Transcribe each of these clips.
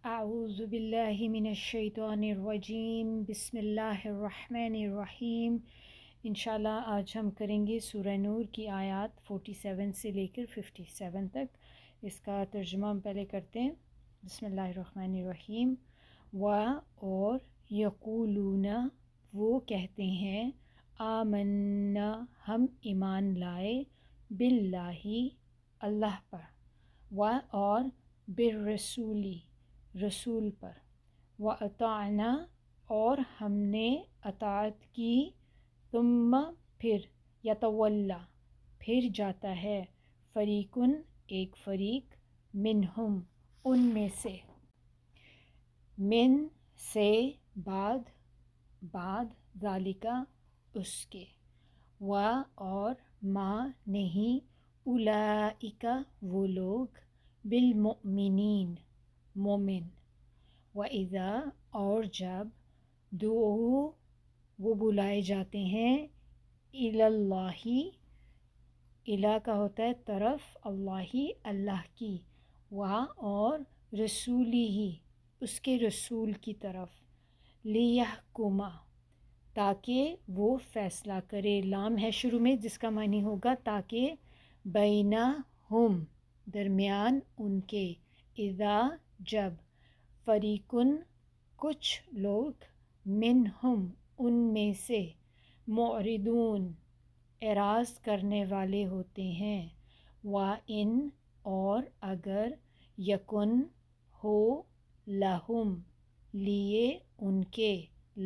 اعوذ باللہ من الشیطان الرجیم بسم اللہ الرحمن الرحیم۔ انشاءاللہ آج ہم کریں گے سورہ نور کی آیات 47 سے لے کر 57 تک۔ اس کا ترجمہ ہم پہلے کرتے ہیں۔ بسم اللہ الرحمن الرحیم۔ اور یقولون وہ کہتے ہیں، آمنا ہم ایمان لائے، باللہ اللہ پر، اور بالرسولی رسول پر، وَأَطَعْنَا اور ہم نے اطاعت کی، ثم پھر، یتولا پھر جاتا ہے، فریقن ایک فریق، منہم ان میں سے، من سے بعد ذالکا اس کے، اور ما نہیں، اولئک وہ لوگ، بالمؤمنین مومن، وَإِذَا اور جب، دعوا وہ بلائے جاتے ہیں، اللہ الہ کا ہوتا ہے طرف، اللہ کی، اور رسولی ہی اس کے رسول کی طرف، لیحکم تاکہ وہ فیصلہ کرے، لام ہے شروع میں جس کا معنی ہوگا تاکہ، بینہم درمیان ان کے، اذا جب، فریقن کچھ لوگ، منہم ان میں سے، معرضون اعراض کرنے والے ہوتے ہیں، وَإِنْ اور اگر، یکن ہو، لہم لیے ان کے،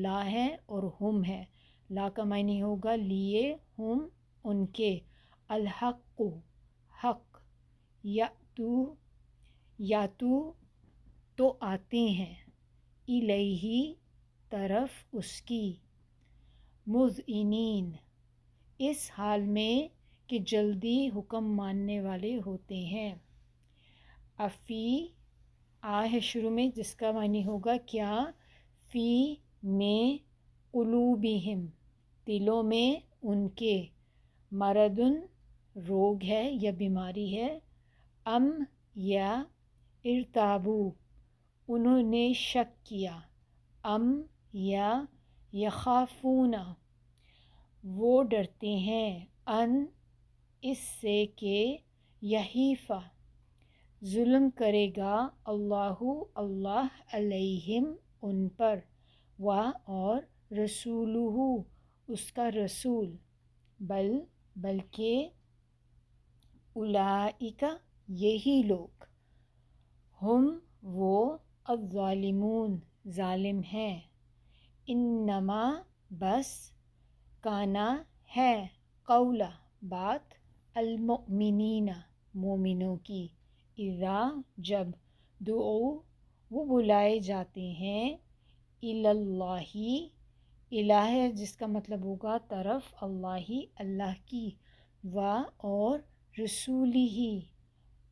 لا ہے اور ہم ہے، لا کا معنی ہوگا لیے ہم ان کے، الحق حق، یاتو تو آتے ہیں، الیہ طرف اس کی، مذعنین اس حال میں کہ جلدی حکم ماننے والے ہوتے ہیں، افی ہے شروع میں جس کا معنی ہوگا کیا، فی میں، قلوبہم دلوں میں ان کے، مردن روگ ہے یا بیماری ہے، ام یا، ارتابو انہوں نے شک کیا، ام یا، یخافون وہ ڈرتے ہیں، ان اس سے کہ، یحیفہ ظلم کرے گا، اللہ علیہم ان پر، اور رسولہ اس کا رسول، بلکہ اولئک یہی لوگ، ہم وہ، الظالمون ظالم ہیں، انما بس، کانا ہے، قولا بات، المؤمنین مومنوں کی، اذا جب، دعوا وہ بلائے جاتے ہیں، اللہ الہ ہے جس کا مطلب ہوگا طرف، اللہ کی، اور رسولہ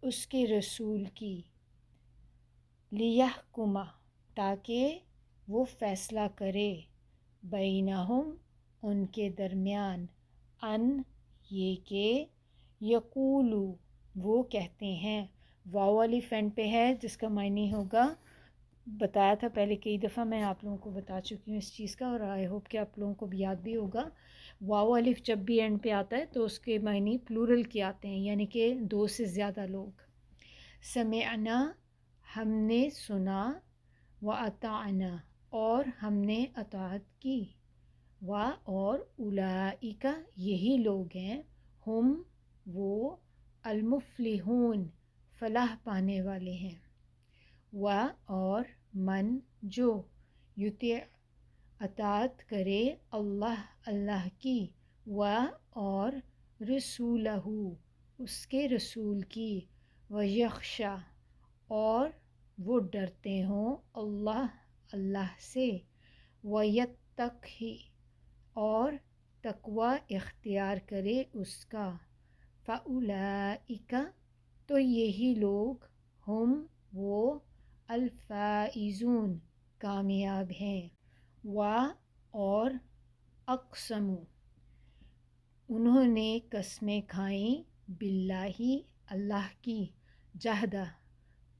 اس کے رسول کی، لیحکم تاکہ وہ فیصلہ کرے، بینہم ان کے درمیان، ان یہ کہ، یقولو وہ کہتے ہیں، واو والی فینٹ پہ ہے جس کا معنی ہوگا، بتایا تھا پہلے کئی دفعہ میں آپ لوگوں کو بتا چکی ہوں اس چیز کا، اور آئی ہوپ کہ آپ لوگوں کو بھی یاد بھی ہوگا، واو الف جب بھی اینڈ پہ آتا ہے تو اس کے معنی پلورل کے آتے ہیں، یعنی کہ دو سے زیادہ لوگ، سمعنا ہم نے سنا، وَأَطَعْنَا اور ہم نے اطاعت کی، اور اولئک یہی لوگ ہیں، ہم وہ، المفلحون فلاح پانے والے ہیں، اور من جو، یطیع اطاعت کرے، اللہ کی، اور رسولہ اس کے رسول کی، ویخشی اور وہ ڈرتے ہوں، اللہ سے، ویتقی اور تقوی اختیار کرے اس کا، فاولئک تو یہی لوگ، ہم وہ، الفائزون کامیاب ہیں، اور اقسموا انہوں نے قسمیں کھائیں، باللہ اللہ کی، جہدہ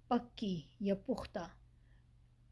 پکی یا پختہ،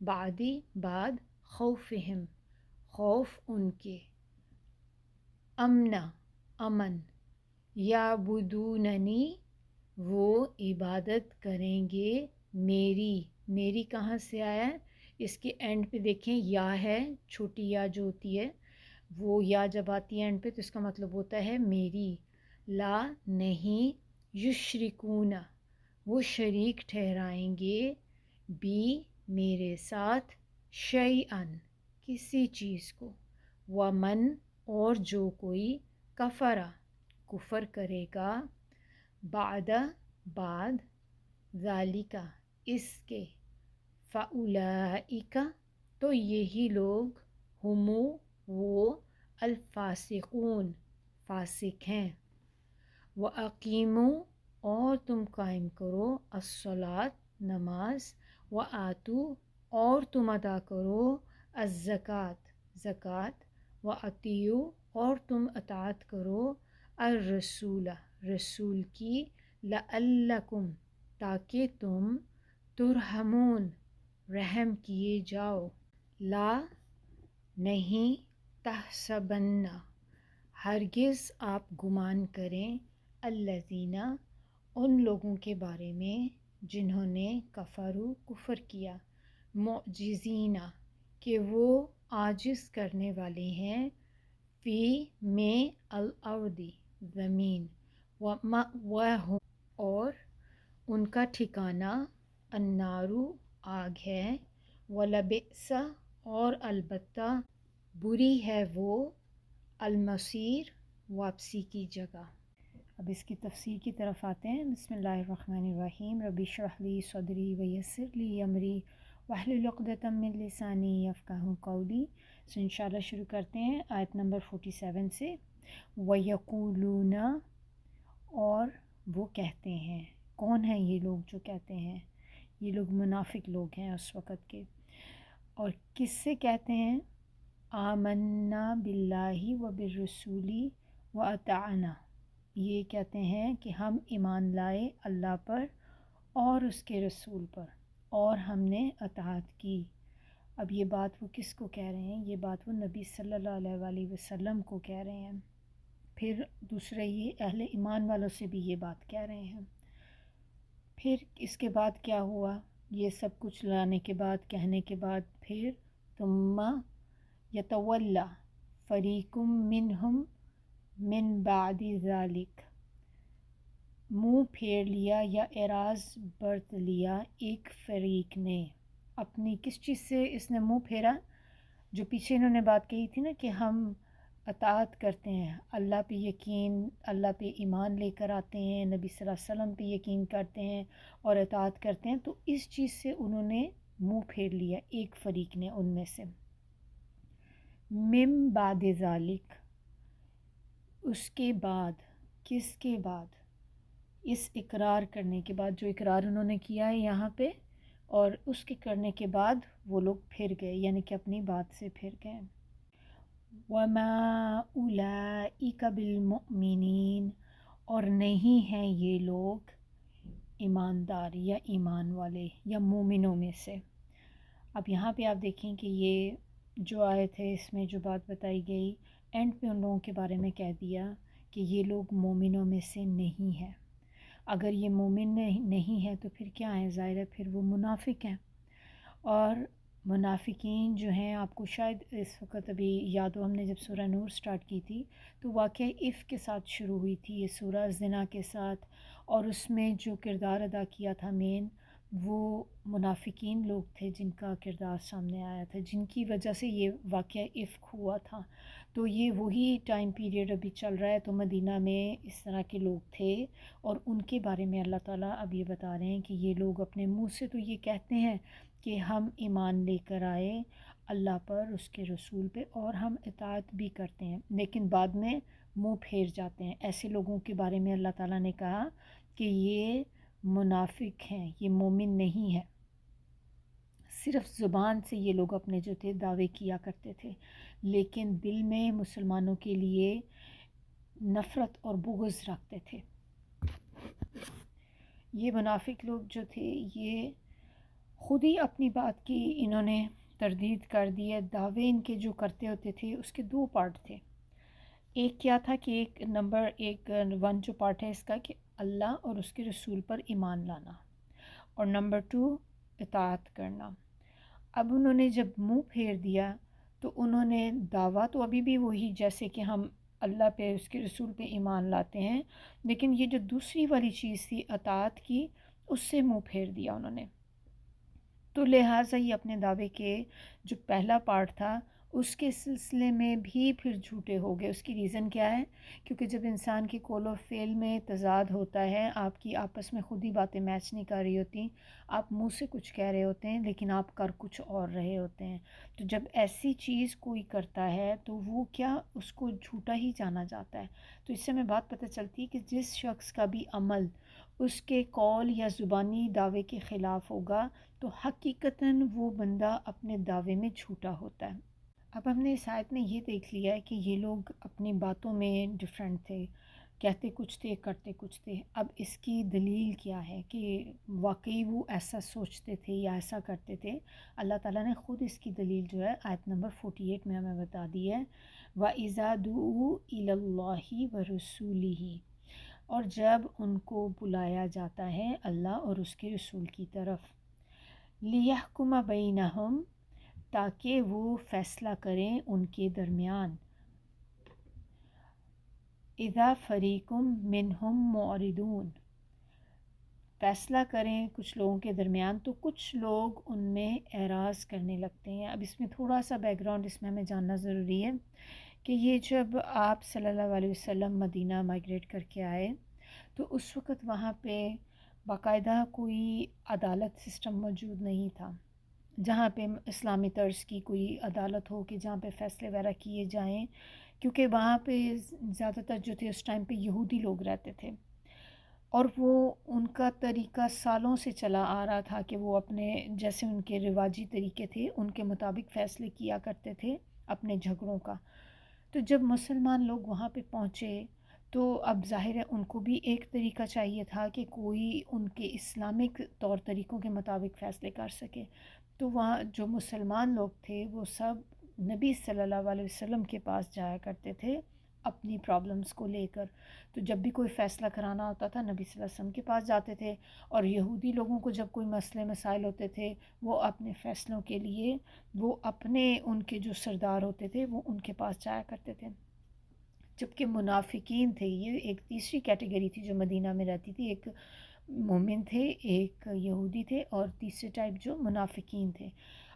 بعدی بعد خوفہم خوف ان کے، امنا امن، یعبدوننی وہ عبادت کریں گے میری، میری کہاں سے آیا ہے؟ اس کے اینڈ پہ دیکھیں یا ہے، چھوٹی یا جو ہوتی ہے وہ یا جب آتی ہے اینڈ پہ تو اس کا مطلب ہوتا ہے میری، لا نہیں، یشرکون وہ شریک ٹھہرائیں گے، بھی میرے ساتھ، شیئن کسی چیز کو، ومن اور جو کوئی، کفرا کفر کرے گا، بعد بعد، ذالکا اس کے، فاولئک تو یہی لوگ، ہمو وہ، الفاسقون فاسق ہیں، وَأَقِیمُوا اور تم قائم کرو، الصلاۃ نماز، وَآتُوا اور تم ادا کرو، الزکوٰۃ زکوٰۃ، وَأَطِیعُوا اور تم اطاعت کرو، الرسول رسول کی، لعلکم تاکہ تم، ترحمون رحم کیے جاؤ، لا نہیں، تحسبن ہرگز آپ گمان کریں، الذین ان لوگوں کے بارے میں جنہوں نے کفروا کفر کیا، معجزین کہ وہ عاجز کرنے والے ہیں، فی میں الارض زمین، ومأواہم اور ان کا ٹھکانہ، النار آگ ہے، ولبئس اور البتہ بری ہے وہ، المصیر واپسی کی جگہ۔ اب اس کی تفسیر کی طرف آتے ہیں۔ بسم اللہ الرحمن الرحیم، رب اشرح لی صدری ویسر لی امری واحلل عقدۃ من لسانی یفقہوا قولی۔ سو انشاءاللہ شروع کرتے ہیں آیت نمبر 47 سے۔ وَيَقُولُونَ اور وہ کہتے ہیں، کون ہیں یہ لوگ جو کہتے ہیں؟ یہ لوگ منافق لوگ ہیں اس وقت کے، اور کس سے کہتے ہیں؟ آمنا باللہ و بالرسول و اطعنا یہ کہتے ہیں کہ ہم ایمان لائے اللہ پر اور اس کے رسول پر اور ہم نے اطاعت کی۔ اب یہ بات وہ کس کو کہہ رہے ہیں؟ یہ بات وہ نبی صلی اللہ علیہ وآلہ وسلم کو کہہ رہے ہیں۔ پھر دوسرے یہ اہل ایمان والوں سے بھی یہ بات کہہ رہے ہیں۔ پھر اس کے بعد کیا ہوا؟ یہ سب کچھ لانے کے بعد، کہنے کے بعد، پھر ثم یتولی فریق منہم من بعد ذلک منہ پھیر لیا یا اعراض برت لیا ایک فریق نے، اپنی کس چیز سے اس نے منہ پھیرا؟ جو پیچھے انہوں نے بات کہی تھی نا کہ ہم اطاعت کرتے ہیں، اللہ پہ یقین، اللہ پہ ایمان لے کر آتے ہیں، نبی صلی اللہ علیہ وسلم پہ یقین کرتے ہیں اور اطاعت کرتے ہیں، تو اس چیز سے انہوں نے منہ پھیر لیا ایک فریق نے ان میں سے، من بعد ذالک اس کے بعد، کس کے بعد؟ اس اقرار کرنے کے بعد، جو اقرار انہوں نے کیا ہے یہاں پہ، اور اس کے کرنے کے بعد وہ لوگ پھر گئے، یعنی کہ اپنی بات سے پھر گئے۔ وَمَا أُولَئِكَ بِالْمُؤْمِنِينَ اور نہیں ہیں یہ لوگ ایماندار یا ایمان والے یا مومنوں میں سے۔ اب یہاں پہ آپ دیکھیں کہ یہ جو آیت ہے اس میں جو بات بتائی گئی، اینڈ پہ ان لوگوں کے بارے میں کہہ دیا کہ یہ لوگ مومنوں میں سے نہیں ہیں۔ اگر یہ مومن نہیں ہے تو پھر کیا ہے؟ ظاہر ہے پھر وہ منافق ہیں۔ اور منافقین جو ہیں، آپ کو شاید اس وقت ابھی یاد ہو، ہم نے جب سورہ نور سٹارٹ کی تھی تو واقعہ عفق کے ساتھ شروع ہوئی تھی، یہ سورہ زنا کے ساتھ، اور اس میں جو کردار ادا کیا تھا مین، وہ منافقین لوگ تھے جن کا کردار سامنے آیا تھا، جن کی وجہ سے یہ واقعہ عفق ہوا تھا۔ تو یہ وہی ٹائم پیریڈ ابھی چل رہا ہے، تو مدینہ میں اس طرح کے لوگ تھے، اور ان کے بارے میں اللہ تعالیٰ اب یہ بتا رہے ہیں کہ یہ لوگ اپنے منہ سے تو یہ کہتے ہیں کہ ہم ایمان لے کر آئے اللہ پر، اس کے رسول پہ، اور ہم اطاعت بھی کرتے ہیں، لیکن بعد میں منہ پھیر جاتے ہیں۔ ایسے لوگوں کے بارے میں اللہ تعالیٰ نے کہا کہ یہ منافق ہیں، یہ مومن نہیں ہے۔ صرف زبان سے یہ لوگ اپنے جو تھے دعوے کیا کرتے تھے، لیکن دل میں مسلمانوں کے لیے نفرت اور بغض رکھتے تھے۔ یہ منافق لوگ جو تھے یہ خود ہی اپنی بات کی انہوں نے تردید کر دی ہے۔ دعوے ان کے جو کرتے ہوتے تھے اس کے دو پارٹ تھے۔ ایک کیا تھا کہ ایک ون جو پارٹ ہے اس کا کہ اللہ اور اس کے رسول پر ایمان لانا، اور نمبر 2 اطاعت کرنا۔ اب انہوں نے جب منہ پھیر دیا تو انہوں نے دعویٰ تو ابھی بھی وہی جیسے کہ ہم اللہ پہ اس کے رسول پہ ایمان لاتے ہیں، لیکن یہ جو دوسری والی چیز تھی اطاعت کی، اس سے منہ پھیر دیا انہوں نے۔ تو لہٰذا یہ اپنے دعوے کے جو پہلا پارٹ تھا اس کے سلسلے میں بھی پھر جھوٹے ہو گئے۔ اس کی ریزن کیا ہے؟ کیونکہ جب انسان کی قول و فعل میں تضاد ہوتا ہے، آپ کی آپس میں خود ہی باتیں میچ نہیں کر رہی ہوتی، آپ منہ سے کچھ کہہ رہے ہوتے ہیں لیکن آپ کر کچھ اور رہے ہوتے ہیں، تو جب ایسی چیز کوئی کرتا ہے تو وہ کیا اس کو جھوٹا ہی جانا جاتا ہے۔ تو اس سے ہمیں بات پتہ چلتی ہے کہ جس شخص کا بھی عمل اس کے قول یا زبانی دعوے کے خلاف ہوگا تو حقیقتاً وہ بندہ اپنے دعوے میں جھوٹا ہوتا ہے۔ اب ہم نے اس آیت میں یہ دیکھ لیا ہے کہ یہ لوگ اپنی باتوں میں ڈیفرنٹ تھے، کہتے کچھ تھے کرتے کچھ تھے۔ اب اس کی دلیل کیا ہے کہ واقعی وہ ایسا سوچتے تھے یا ایسا کرتے تھے؟ اللہ تعالیٰ نے خود اس کی دلیل جو ہے آیت نمبر 48 میں ہمیں بتا دی ہے، وَإِذَا دُعُوا إِلَى اللَّهِ وَرُسُولِهِ، اور جب ان کو بلایا جاتا ہے اللہ اور اس کے رسول کی طرف، لِيَحْكُمَ بَيْنَهُمْ، تاکہ وہ فیصلہ کریں ان کے درمیان، اذا فریقم منہم معرضون، فیصلہ کریں کچھ لوگوں کے درمیان تو کچھ لوگ ان میں اعراض کرنے لگتے ہیں۔ اب اس میں تھوڑا سا بیک گراؤنڈ اس میں ہمیں جاننا ضروری ہے کہ یہ جب آپ صلی اللہ علیہ وسلم مدینہ مائگریٹ کر کے آئے تو اس وقت وہاں پہ باقاعدہ کوئی عدالت سسٹم موجود نہیں تھا، جہاں پہ اسلامی طرز کی کوئی عدالت ہو کہ جہاں پہ فیصلے وغیرہ کیے جائیں، کیونکہ وہاں پہ زیادہ تر جو تھے اس ٹائم پہ یہودی لوگ رہتے تھے، اور وہ ان کا طریقہ سالوں سے چلا آ رہا تھا کہ وہ اپنے جیسے ان کے رواجی طریقے تھے ان کے مطابق فیصلے کیا کرتے تھے اپنے جھگڑوں کا۔ تو جب مسلمان لوگ وہاں پہ پہنچے تو اب ظاہر ہے ان کو بھی ایک طریقہ چاہیے تھا کہ کوئی ان کے اسلامک طور طریقوں کے مطابق فیصلے کر سکے۔ تو وہاں جو مسلمان لوگ تھے وہ سب نبی صلی اللہ علیہ وسلم کے پاس جایا کرتے تھے اپنی پرابلمز کو لے کر۔ تو جب بھی کوئی فیصلہ کرانا ہوتا تھا نبی صلی اللہ علیہ وسلم کے پاس جاتے تھے، اور یہودی لوگوں کو جب کوئی مسئلے مسائل ہوتے تھے وہ اپنے فیصلوں کے لیے وہ اپنے ان کے جو سردار ہوتے تھے وہ ان کے پاس جایا کرتے تھے۔ جبکہ منافقین تھے، یہ ایک تیسری کیٹیگری تھی جو مدینہ میں رہتی تھی، ایک مومن تھے، ایک یہودی تھے، اور تیسرے ٹائپ جو منافقین تھے۔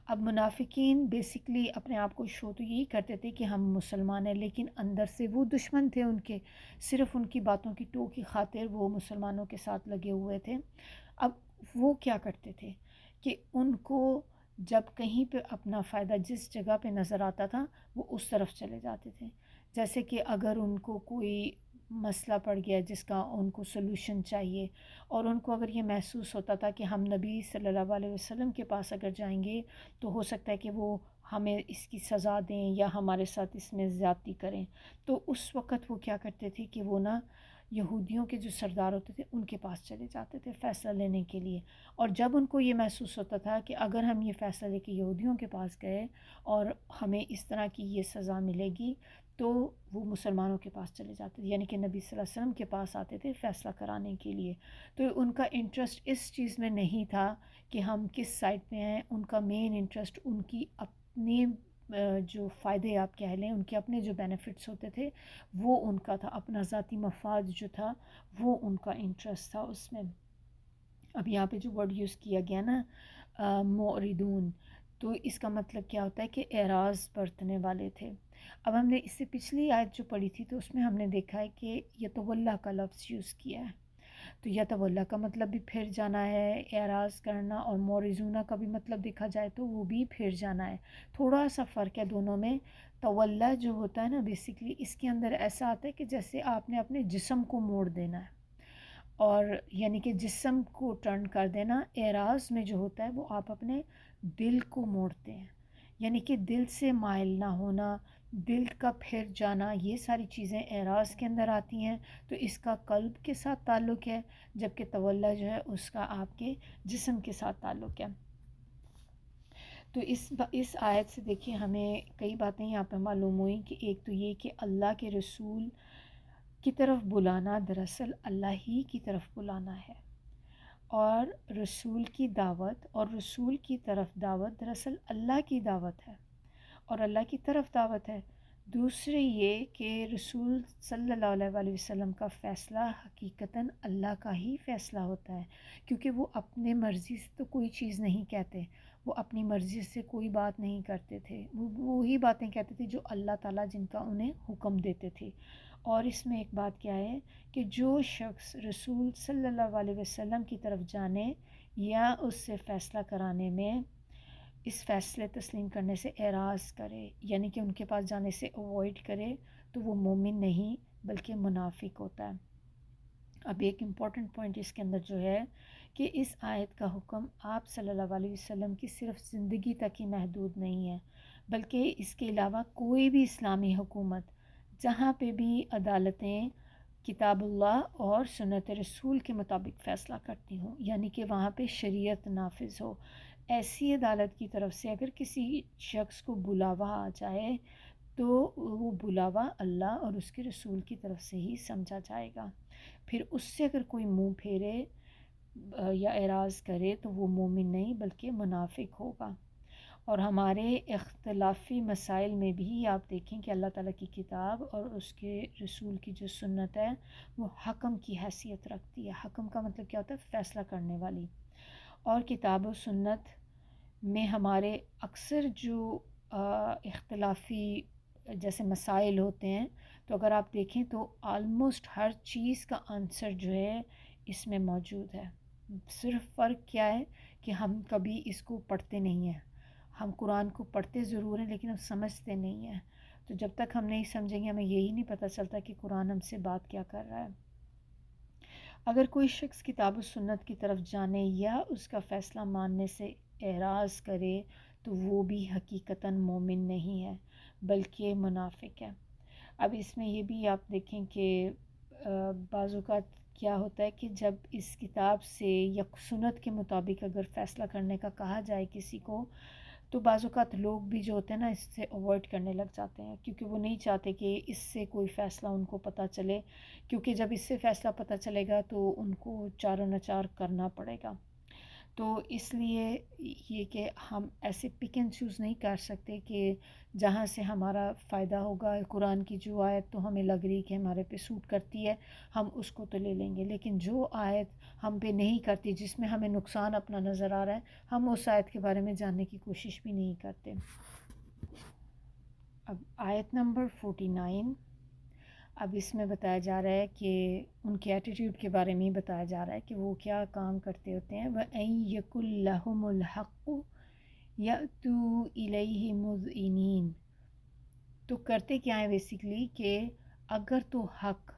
اب منافقین بیسکلی اپنے آپ کو شو تو یہی کرتے تھے کہ ہم مسلمان ہیں، لیکن اندر سے وہ دشمن تھے ان کے، صرف ان کی باتوں کی ٹو کی خاطر وہ مسلمانوں کے ساتھ لگے ہوئے تھے۔ اب وہ کیا کرتے تھے کہ ان کو جب کہیں پہ اپنا فائدہ جس جگہ پہ نظر آتا تھا وہ اس طرف چلے جاتے تھے۔ جیسے کہ اگر ان کو کوئی مسئلہ پڑ گیا جس کا ان کو سلوشن چاہیے، اور ان کو اگر یہ محسوس ہوتا تھا کہ ہم نبی صلی اللہ علیہ وسلم کے پاس اگر جائیں گے تو ہو سکتا ہے کہ وہ ہمیں اس کی سزا دیں یا ہمارے ساتھ اس میں زیادتی کریں، تو اس وقت وہ کیا کرتے تھے کہ وہ نا یہودیوں کے جو سردار ہوتے تھے ان کے پاس چلے جاتے تھے فیصلہ لینے کے لیے۔ اور جب ان کو یہ محسوس ہوتا تھا کہ اگر ہم یہ فیصلہ لے کے یہودیوں کے پاس گئے اور ہمیں اس طرح کی یہ سزا ملے گی، تو وہ مسلمانوں کے پاس چلے جاتے تھے، یعنی کہ نبی صلی اللہ علیہ وسلم کے پاس آتے تھے فیصلہ کرانے کے لیے۔ تو ان کا انٹرسٹ اس چیز میں نہیں تھا کہ ہم کس سائڈ پہ ہیں، ان کا مین انٹرسٹ ان کی اپنی جو فائدے آپ کہہ لیں، ان کے اپنے جو بینیفٹس ہوتے تھے وہ ان کا تھا، اپنا ذاتی مفاد جو تھا وہ ان کا انٹرسٹ تھا اس میں۔ اب یہاں پہ جو ورڈ یوز کیا گیا نا معرضون، تو اس کا مطلب کیا ہوتا ہے کہ اعراض برتنے والے تھے۔ اب ہم نے اس سے پچھلی آیت جو پڑھی تھی تو اس میں ہم نے دیکھا ہے کہ یتولا کا لفظ یوز کیا ہے، تو یتولا کا مطلب بھی پھر جانا ہے، اعراض کرنا، اور معرضون کا بھی مطلب دیکھا جائے تو وہ بھی پھر جانا ہے۔ تھوڑا سا فرق ہے دونوں میں۔ تولا جو ہوتا ہے نا بیسکلی اس کے اندر ایسا آتا ہے کہ جیسے آپ نے اپنے جسم کو موڑ دینا ہے، اور یعنی کہ جسم کو ٹرن کر دینا۔ اعراض میں جو ہوتا ہے وہ آپ اپنے دل کو موڑتے ہیں، یعنی کہ دل سے مائل نہ ہونا، دل کا پھر جانا، یہ ساری چیزیں اعراض کے اندر آتی ہیں۔ تو اس کا قلب کے ساتھ تعلق ہے، جبکہ تولا جو ہے اس کا آپ کے جسم کے ساتھ تعلق ہے۔ تو اس آیت سے دیکھیے ہمیں کئی باتیں یہاں پہ معلوم ہوئیں کہ ایک تو یہ کہ اللہ کے رسول کی طرف بلانا دراصل اللہ ہی کی طرف بلانا ہے، اور رسول کی دعوت اور رسول کی طرف دعوت دراصل اللہ کی دعوت ہے اور اللہ کی طرف دعوت ہے۔ دوسرے یہ کہ رسول صلی اللہ علیہ وآلہ وسلم کا فیصلہ حقیقتاً اللہ کا ہی فیصلہ ہوتا ہے، کیونکہ وہ اپنے مرضی سے تو کوئی چیز نہیں کہتے، وہ اپنی مرضی سے کوئی بات نہیں کرتے تھے، وہ وہی باتیں کہتے تھے جو اللہ تعالیٰ جن کا انہیں حکم دیتے تھے۔ اور اس میں ایک بات کیا ہے کہ جو شخص رسول صلی اللہ علیہ وسلم کی طرف جانے یا اس سے فیصلہ کرانے میں اس فیصلے تسلیم کرنے سے اعراض کرے، یعنی کہ ان کے پاس جانے سے اوائڈ کرے، تو وہ مومن نہیں بلکہ منافق ہوتا ہے۔ اب ایک امپورٹنٹ پوائنٹ اس کے اندر جو ہے کہ اس آیت کا حکم آپ صلی اللہ علیہ وسلم کی صرف زندگی تک ہی محدود نہیں ہے، بلکہ اس کے علاوہ کوئی بھی اسلامی حکومت جہاں پہ بھی عدالتیں کتاب اللہ اور سنت رسول کے مطابق فیصلہ کرتی ہوں، یعنی کہ وہاں پہ شریعت نافذ ہو، ایسی عدالت کی طرف سے اگر کسی شخص کو بلاوا آ جائے تو وہ بلاوا اللہ اور اس کے رسول کی طرف سے ہی سمجھا جائے گا۔ پھر اس سے اگر کوئی منہ پھیرے یا اعراض کرے تو وہ مومن نہیں بلکہ منافق ہوگا۔ اور ہمارے اختلافی مسائل میں بھی آپ دیکھیں کہ اللہ تعالیٰ کی کتاب اور اس کے رسول کی جو سنت ہے وہ حکم کی حیثیت رکھتی ہے۔ حکم کا مطلب کیا ہوتا ہے؟ فیصلہ کرنے والی۔ اور کتاب و سنت میں ہمارے اکثر جو اختلافی جیسے مسائل ہوتے ہیں، تو اگر آپ دیکھیں تو آلموسٹ ہر چیز کا آنسر جو ہے اس میں موجود ہے۔ صرف فرق کیا ہے کہ ہم کبھی اس کو پڑھتے نہیں ہیں، ہم قرآن کو پڑھتے ضرور ہیں لیکن ہم سمجھتے نہیں ہیں، تو جب تک ہم نہیں سمجھیں گے ہمیں یہی نہیں پتہ چلتا کہ قرآن ہم سے بات کیا کر رہا ہے۔ اگر کوئی شخص کتاب و سنت کی طرف جانے یا اس کا فیصلہ ماننے سے اعراض کرے تو وہ بھی حقیقتاً مومن نہیں ہے بلکہ منافق ہے۔ اب اس میں یہ بھی آپ دیکھیں کہ بعض اوقات کیا ہوتا ہے کہ جب اس کتاب سے یا سنت کے مطابق اگر فیصلہ کرنے کا کہا جائے کسی کو، تو بعض اوقات لوگ بھی جو ہوتے ہیں نا اس سے اوائڈ کرنے لگ جاتے ہیں، کیونکہ وہ نہیں چاہتے کہ اس سے کوئی فیصلہ ان کو پتہ چلے، کیونکہ جب اس سے فیصلہ پتہ چلے گا تو ان کو چاروں نچار کرنا پڑے گا۔ تو اس لیے یہ کہ ہم ایسے پک اینڈ چوز نہیں کر سکتے کہ جہاں سے ہمارا فائدہ ہوگا، قرآن کی جو آیت تو ہمیں لگ رہی کہ ہمارے پہ سوٹ کرتی ہے ہم اس کو تو لے لیں گے، لیکن جو آیت ہم پہ نہیں کرتی، جس میں ہمیں نقصان اپنا نظر آ رہا ہے، ہم اس آیت کے بارے میں جاننے کی کوشش بھی نہیں کرتے۔ اب آیت نمبر 49، اب اس میں بتایا جا رہا ہے کہ ان کے ایٹیٹیوڈ کے بارے میں ہی بتایا جا رہا ہے کہ وہ کیا کام کرتے ہوتے ہیں۔ وَأَن يَكُن لَهُمُ الْحَقُّ يَأْتُوا إِلَيْهِ مُذْعِنِينَ، تو کرتے کیا ہیں بیسیکلی کہ اگر تو حق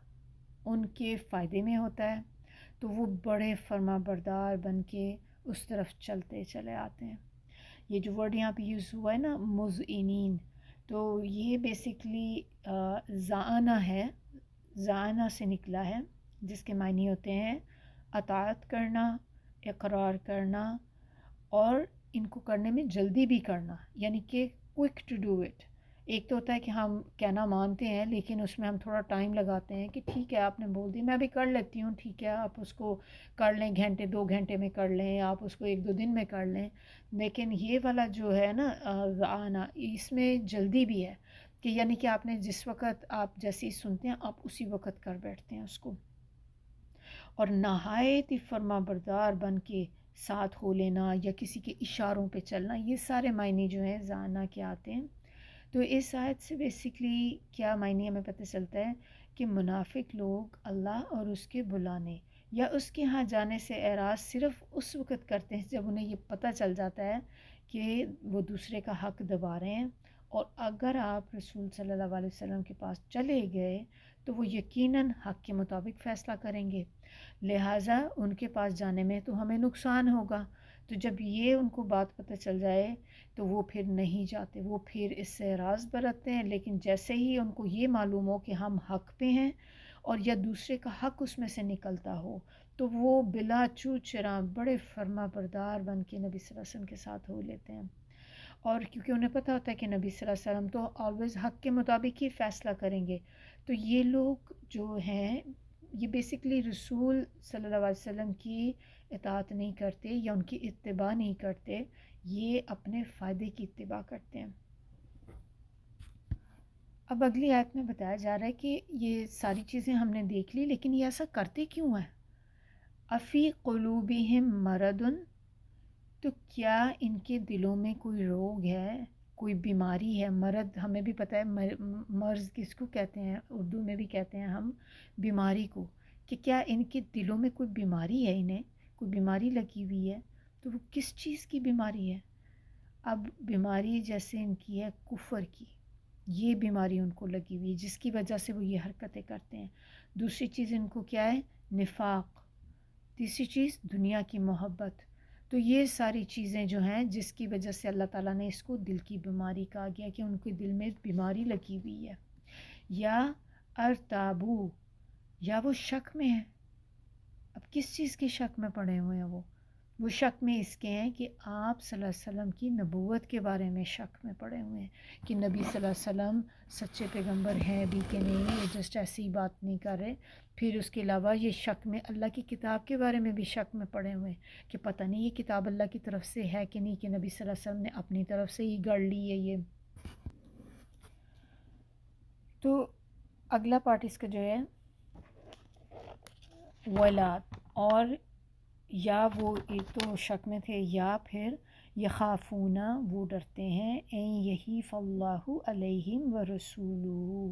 ان کے فائدے میں ہوتا ہے تو وہ بڑے فرما بردار بن کے اس طرف چلتے چلے آتے ہیں۔ یہ جو ورڈ یہاں پہ یوز ہوا ہے نا مذعنین، تو یہ بیسیکلی زعانہ ہے، زعانہ سے نکلا ہے، جس کے معنی ہوتے ہیں اطاعت کرنا، اقرار کرنا، اور ان کو کرنے میں جلدی بھی کرنا، یعنی کہ کوئک ٹو ڈو اٹ۔ ایک تو ہوتا ہے کہ ہم کہنا مانتے ہیں لیکن اس میں ہم تھوڑا ٹائم لگاتے ہیں کہ ٹھیک ہے آپ نے بول دی میں بھی کر لیتی ہوں، ٹھیک ہے آپ اس کو کر لیں، گھنٹے 2 گھنٹے میں کر لیں، آپ اس کو 1 2 دن میں کر لیں۔ لیکن یہ والا جو ہے نا آنا، اس میں جلدی بھی ہے کہ یعنی کہ آپ نے جس وقت آپ جیسی سنتے ہیں آپ اسی وقت کر بیٹھتے ہیں اس کو، اور نہایت ہی فرما بردار بن کے ساتھ ہو لینا یا کسی کے اشاروں پہ چلنا، یہ سارے معنی جو ہیں زعانہ کے آتے ہیں۔ تو اس آیت سے بیسیکلی کیا معنی ہمیں پتہ چلتا ہے کہ منافق لوگ اللہ اور اس کے بلانے یا اس کے ہاں جانے سے اعراض صرف اس وقت کرتے ہیں جب انہیں یہ پتہ چل جاتا ہے کہ وہ دوسرے کا حق دبا رہے ہیں، اور اگر آپ رسول صلی اللہ علیہ وسلم کے پاس چلے گئے تو وہ یقیناً حق کے مطابق فیصلہ کریں گے، لہٰذا ان کے پاس جانے میں تو ہمیں نقصان ہوگا۔ تو جب یہ ان کو بات پتہ چل جائے تو وہ پھر نہیں جاتے، وہ پھر اس سے اعراض برتتے ہیں، لیکن جیسے ہی ان کو یہ معلوم ہو کہ ہم حق پہ ہیں اور یا دوسرے کا حق اس میں سے نکلتا ہو تو وہ بلا چو چرا بڑے فرما بردار بن کے نبی صلی اللہ علیہ وسلم کے ساتھ ہو لیتے ہیں۔ اور کیونکہ انہیں پتہ ہوتا ہے کہ نبی صلی اللہ علیہ وسلم تو آلویز حق کے مطابق ہی فیصلہ کریں گے، تو یہ لوگ جو ہیں یہ بیسکلی رسول صلی اللہ علیہ وسلم کی اطاعت نہیں کرتے یا ان کی اتباع نہیں کرتے، یہ اپنے فائدے کی اتباع کرتے ہیں۔ اب اگلی آیت میں بتایا جا رہا ہے کہ یہ ساری چیزیں ہم نے دیکھ لی، لیکن یہ ایسا کرتے کیوں ہیں؟ افی قلوبہم مردن، تو کیا ان کے دلوں میں کوئی روگ ہے، کوئی بیماری ہے؟ مرض ہمیں بھی پتہ ہے، مرض کس کو کہتے ہیں، اردو میں بھی کہتے ہیں ہم بیماری کو، کہ کیا ان کے دلوں میں کوئی بیماری ہے، انہیں کوئی بیماری لگی ہوئی ہے؟ تو وہ کس چیز کی بیماری ہے؟ اب بیماری جیسے ان کی ہے کفر کی، یہ بیماری ان کو لگی ہوئی ہے جس کی وجہ سے وہ یہ حرکتیں کرتے ہیں۔ دوسری چیز ان کو کیا ہے؟ نفاق۔ تیسری چیز دنیا کی محبت۔ تو یہ ساری چیزیں جو ہیں جس کی وجہ سے اللہ تعالیٰ نے اس کو دل کی بیماری کہا گیا کہ ان کے دل میں بیماری لگی ہوئی ہے۔ یا ارتابو، یا وہ شک میں ہے۔ اب کس چیز کے شک میں پڑے ہوئے ہیں؟ وہ شک میں اس کے ہیں کہ آپ صلی اللہ علیہ وسلم کی نبوت کے بارے میں شک میں پڑے ہوئے ہیں کہ نبی صلی اللہ علیہ وسلم سچے پیغمبر ہیں بھی کہ نہیں، یہ جسٹ ایسی بات نہیں کر رہے۔ پھر اس کے علاوہ یہ شک میں اللہ کی کتاب کے بارے میں بھی شک میں پڑے ہوئے ہیں کہ پتہ نہیں یہ کتاب اللہ کی طرف سے ہے کہ نہیں، کہ نبی صلی اللہ علیہ وسلم نے اپنی طرف سے ہی گڑھ لی ہے یہ۔ تو اگلا پارٹ اس کا جو ہے ولاد، اور یا وہ ایک تو شک میں تھے، یا پھر یخافونا، وہ ڈرتے ہیں، این یحیف اللہ علیہم و رسولہ،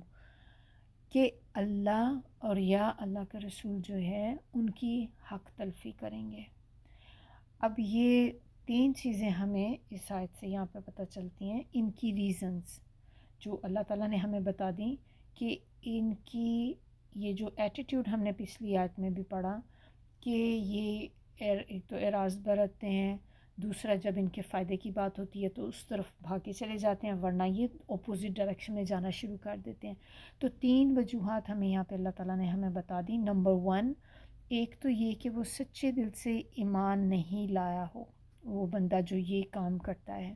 کہ اللہ اور یا اللہ کا رسول جو ہے ان کی حق تلفی کریں گے۔ اب یہ تین چیزیں ہمیں اس آیت سے یہاں پہ پتہ چلتی ہیں، ان کی ریزنز جو اللہ تعالیٰ نے ہمیں بتا دیں کہ ان کی یہ جو ایٹیٹیوڈ ہم نے پچھلی آیت میں بھی پڑھا کہ یہ ایک تو اعراض برتتے ہیں، دوسرا جب ان کے فائدے کی بات ہوتی ہے تو اس طرف بھاگے چلے جاتے ہیں، ورنہ یہ اپوزٹ ڈائریکشن میں جانا شروع کر دیتے ہیں۔ تو تین وجوہات ہمیں یہاں پہ اللہ تعالیٰ نے ہمیں بتا دی۔ نمبر 1، ایک تو یہ کہ وہ سچے دل سے ایمان نہیں لایا ہو وہ بندہ جو یہ کام کرتا ہے،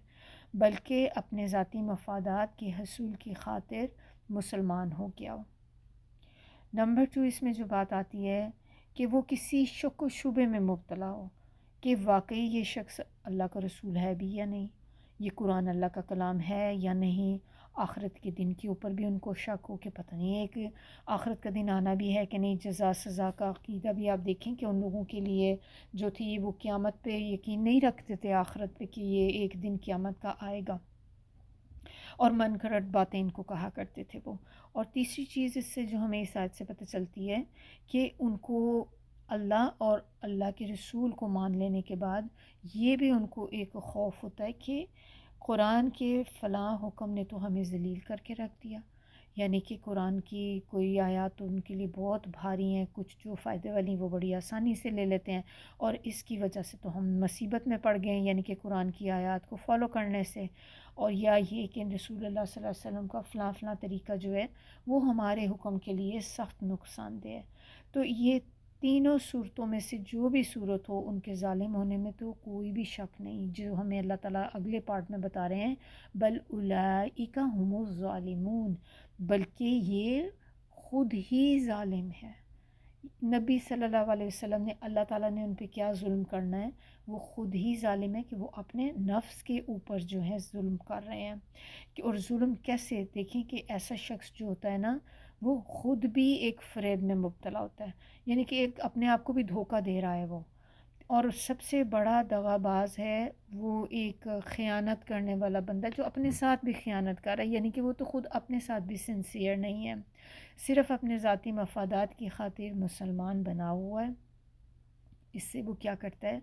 بلکہ اپنے ذاتی مفادات کے حصول کی خاطر مسلمان ہو گیا ہو۔ نمبر 2، اس میں جو بات آتی ہے کہ وہ کسی شک و شبے میں مبتلا ہو کہ واقعی یہ شخص اللہ کا رسول ہے بھی یا نہیں، یہ قرآن اللہ کا کلام ہے یا نہیں، آخرت کے دن کے اوپر بھی ان کو شک ہو کہ پتہ نہیں ایک آخرت کا دن آنا بھی ہے کہ نہیں، جزا سزا کا عقیدہ بھی آپ دیکھیں کہ ان لوگوں کے لیے جو تھی وہ قیامت پہ یقین نہیں رکھتے تھے، آخرت پہ کہ یہ ایک دن قیامت کا آئے گا، اور من گھڑت باتیں ان کو کہا کرتے تھے وہ۔ اور تیسری چیز اس سے جو ہمیں اس آیت سے پتہ چلتی ہے کہ ان کو اللہ اور اللہ کے رسول کو مان لینے کے بعد یہ بھی ان کو ایک خوف ہوتا ہے کہ قرآن کے فلاں حکم نے تو ہمیں ذلیل کر کے رکھ دیا، یعنی کہ قرآن کی کوئی آیات تو ان کے لیے بہت بھاری ہیں، کچھ جو فائدے والی وہ بڑی آسانی سے لے لیتے ہیں، اور اس کی وجہ سے تو ہم مصیبت میں پڑ گئے ہیں، یعنی کہ قرآن کی آیات کو فالو کرنے سے، اور یا یہ کہ رسول اللہ صلی اللہ علیہ وسلم کا فلاں فلاں طریقہ جو ہے وہ ہمارے حکم کے لیے سخت نقصان دہ ہے۔ تو یہ تینوں صورتوں میں سے جو بھی صورت ہو ان کے ظالم ہونے میں تو کوئی بھی شک نہیں، جو ہمیں اللہ تعالیٰ اگلے پارٹ میں بتا رہے ہیں، بل اولئک هم الظالمون، بلکہ یہ خود ہی ظالم ہے۔ نبی صلی اللہ علیہ وسلم نے، اللہ تعالیٰ نے ان پہ کیا ظلم کرنا ہے، وہ خود ہی ظالم ہے کہ وہ اپنے نفس کے اوپر جو ہے ظلم کر رہے ہیں۔ اور ظلم کیسے؟ دیکھیں کہ ایسا شخص جو ہوتا ہے نا وہ خود بھی ایک فریب میں مبتلا ہوتا ہے، یعنی کہ ایک اپنے آپ کو بھی دھوکہ دے رہا ہے وہ، اور سب سے بڑا دغا باز ہے وہ ایک خیانت کرنے والا بندہ جو اپنے ساتھ بھی خیانت کر رہا ہے، یعنی کہ وہ تو خود اپنے ساتھ بھی سنسیئر نہیں ہے، صرف اپنے ذاتی مفادات کی خاطر مسلمان بنا ہوا ہے۔ اس سے وہ کیا کرتا ہے؟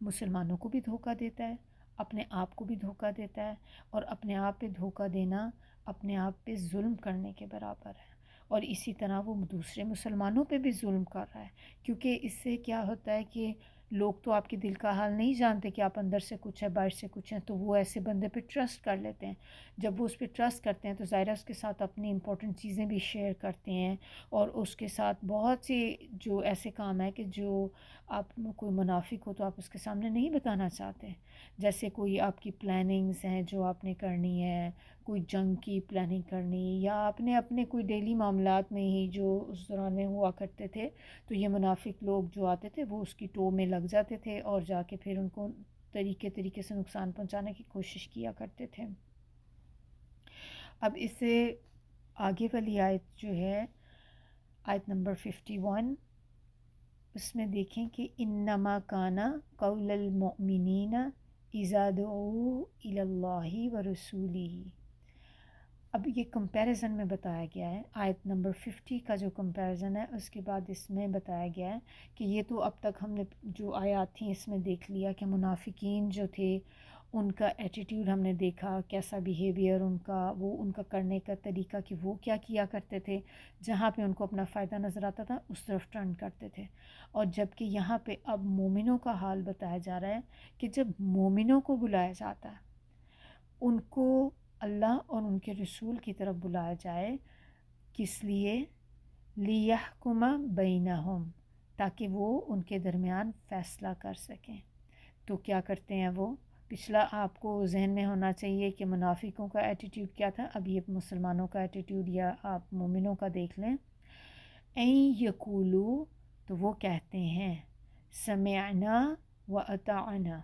مسلمانوں کو بھی دھوکہ دیتا ہے، اپنے آپ کو بھی دھوکہ دیتا ہے، اور اپنے آپ پہ دھوکہ دینا اپنے آپ پہ ظلم کرنے کے برابر ہے، اور اسی طرح وہ دوسرے مسلمانوں پہ بھی ظلم کر رہا ہے، کیونکہ اس سے کیا ہوتا ہے کہ لوگ تو آپ کے دل کا حال نہیں جانتے کہ آپ اندر سے کچھ ہے باہر سے کچھ ہے، تو وہ ایسے بندے پہ ٹرسٹ کر لیتے ہیں. جب وہ اس پہ ٹرسٹ کرتے ہیں تو ظاہرہ اس کے ساتھ اپنی امپورٹنٹ چیزیں بھی شیئر کرتے ہیں، اور اس کے ساتھ بہت سے جو ایسے کام ہے کہ جو آپ کوئی منافق ہو تو آپ اس کے سامنے نہیں بتانا چاہتے. جیسے کوئی آپ کی پلاننگز ہیں جو آپ نے کرنی ہے، کوئی جنگ کی پلاننگ کرنی، یا آپ نے اپنے کوئی ڈیلی معاملات میں ہی جو اس دوران میں ہوا کرتے تھے، تو یہ منافق لوگ جو آتے تھے وہ اس کی ٹو میں لگ جاتے تھے اور جا کے پھر ان کو طریقے سے نقصان پہنچانے کی کوشش کیا کرتے تھے. اب اس سے آگے والی آیت جو ہے آیت نمبر 51، اس میں دیکھیں کہ انما کانا قول المؤمنین اذا دعوا الی اللہ ورسولہ. اب یہ کمپیریزن میں بتایا گیا ہے. آیت نمبر 50 کا جو کمپیریزن ہے اس کے بعد اس میں بتایا گیا ہے کہ یہ تو اب تک ہم نے جو آیات تھیں اس میں دیکھ لیا کہ منافقین جو تھے ان کا ایٹیٹیوڈ ہم نے دیکھا، کیسا بیہیویئر ان کا، وہ ان کا کرنے کا طریقہ کہ وہ کیا کیا کرتے تھے، جہاں پہ ان کو اپنا فائدہ نظر آتا تھا اس طرف ٹرن کرتے تھے. اور جب کہ یہاں پہ اب مومنوں کا حال بتایا جا رہا ہے کہ جب مومنوں کو بلایا جاتا ہے، ان کو اللہ اور ان کے رسول کی طرف بلایا جائے، کس لیے؟ لیحکم بینہم، تاکہ وہ ان کے درمیان فیصلہ کر سکیں. تو کیا کرتے ہیں وہ؟ پچھلا آپ کو ذہن میں ہونا چاہیے کہ منافقوں کا ایٹیٹیوڈ کیا تھا، اب یہ مسلمانوں کا ایٹیٹیوڈ یا آپ مومنوں کا دیکھ لیں. این یقولو، تو وہ کہتے ہیں سمعنا و اطعنا،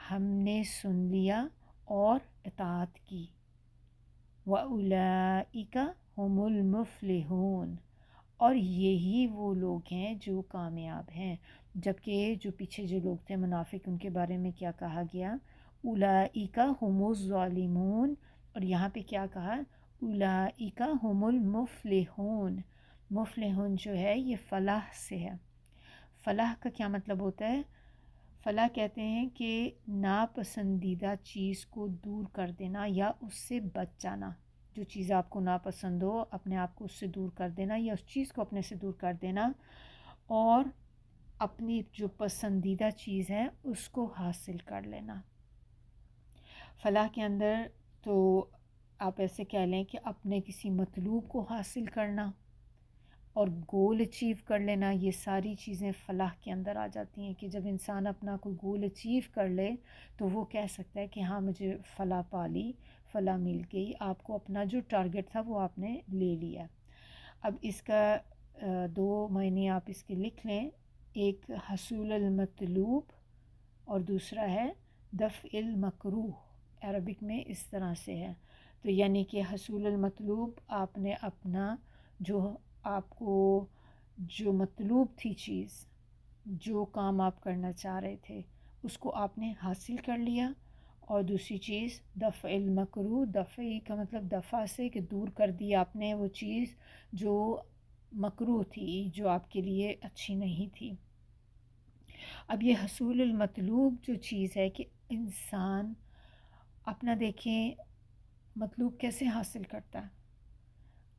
ہم نے سن لیا اور اطاعت کی. وَأُولَئِكَ هُمُ الْمُفْلِحُونَ، اور یہی وہ لوگ ہیں جو کامیاب ہیں. جبکہ جو پیچھے جو لوگ تھے منافق، ان کے بارے میں کیا کہا گیا؟ اولئک هم الظالمون، اور یہاں پہ کیا کہا؟ اولئک هم المفلحون. مفلحون جو ہے یہ فلاح سے ہے. فلاح کا کیا مطلب ہوتا ہے؟ فلاح کہتے ہیں کہ ناپسندیدہ چیز کو دور کر دینا یا اس سے بچ جانا. جو چیز آپ کو ناپسند ہو اپنے آپ کو اس سے دور کر دینا، یا اس چیز کو اپنے سے دور کر دینا، اور اپنی جو پسندیدہ چیز ہے اس کو حاصل کر لینا. فلاح کے اندر تو آپ ایسے کہہ لیں کہ اپنے کسی مطلوب کو حاصل کرنا اور گول اچیو کر لینا، یہ ساری چیزیں فلاح کے اندر آ جاتی ہیں. کہ جب انسان اپنا کوئی گول اچیو کر لے تو وہ کہہ سکتا ہے کہ ہاں مجھے فلاح پا لی، فلاح مل گئی. آپ کو اپنا جو ٹارگٹ تھا وہ آپ نے لے لیا. اب اس کا دو معنی آپ اس کے لکھ لیں. ایک حصول المطلوب اور دوسرا ہے دفع المکروہ. عربک میں اس طرح سے ہے. تو یعنی کہ حصول المطلوب، آپ نے اپنا جو آپ کو جو مطلوب تھی چیز، جو کام آپ کرنا چاہ رہے تھے اس کو آپ نے حاصل کر لیا. اور دوسری چیز دفع المکروہ، دفع کا مطلب دفع سے کہ دور کر دی آپ نے وہ چیز جو مکروہ تھی، جو آپ کے لیے اچھی نہیں تھی. اب یہ حصول المطلوب جو چیز ہے کہ انسان اپنا دیکھیں مطلوب کیسے حاصل کرتا ہے.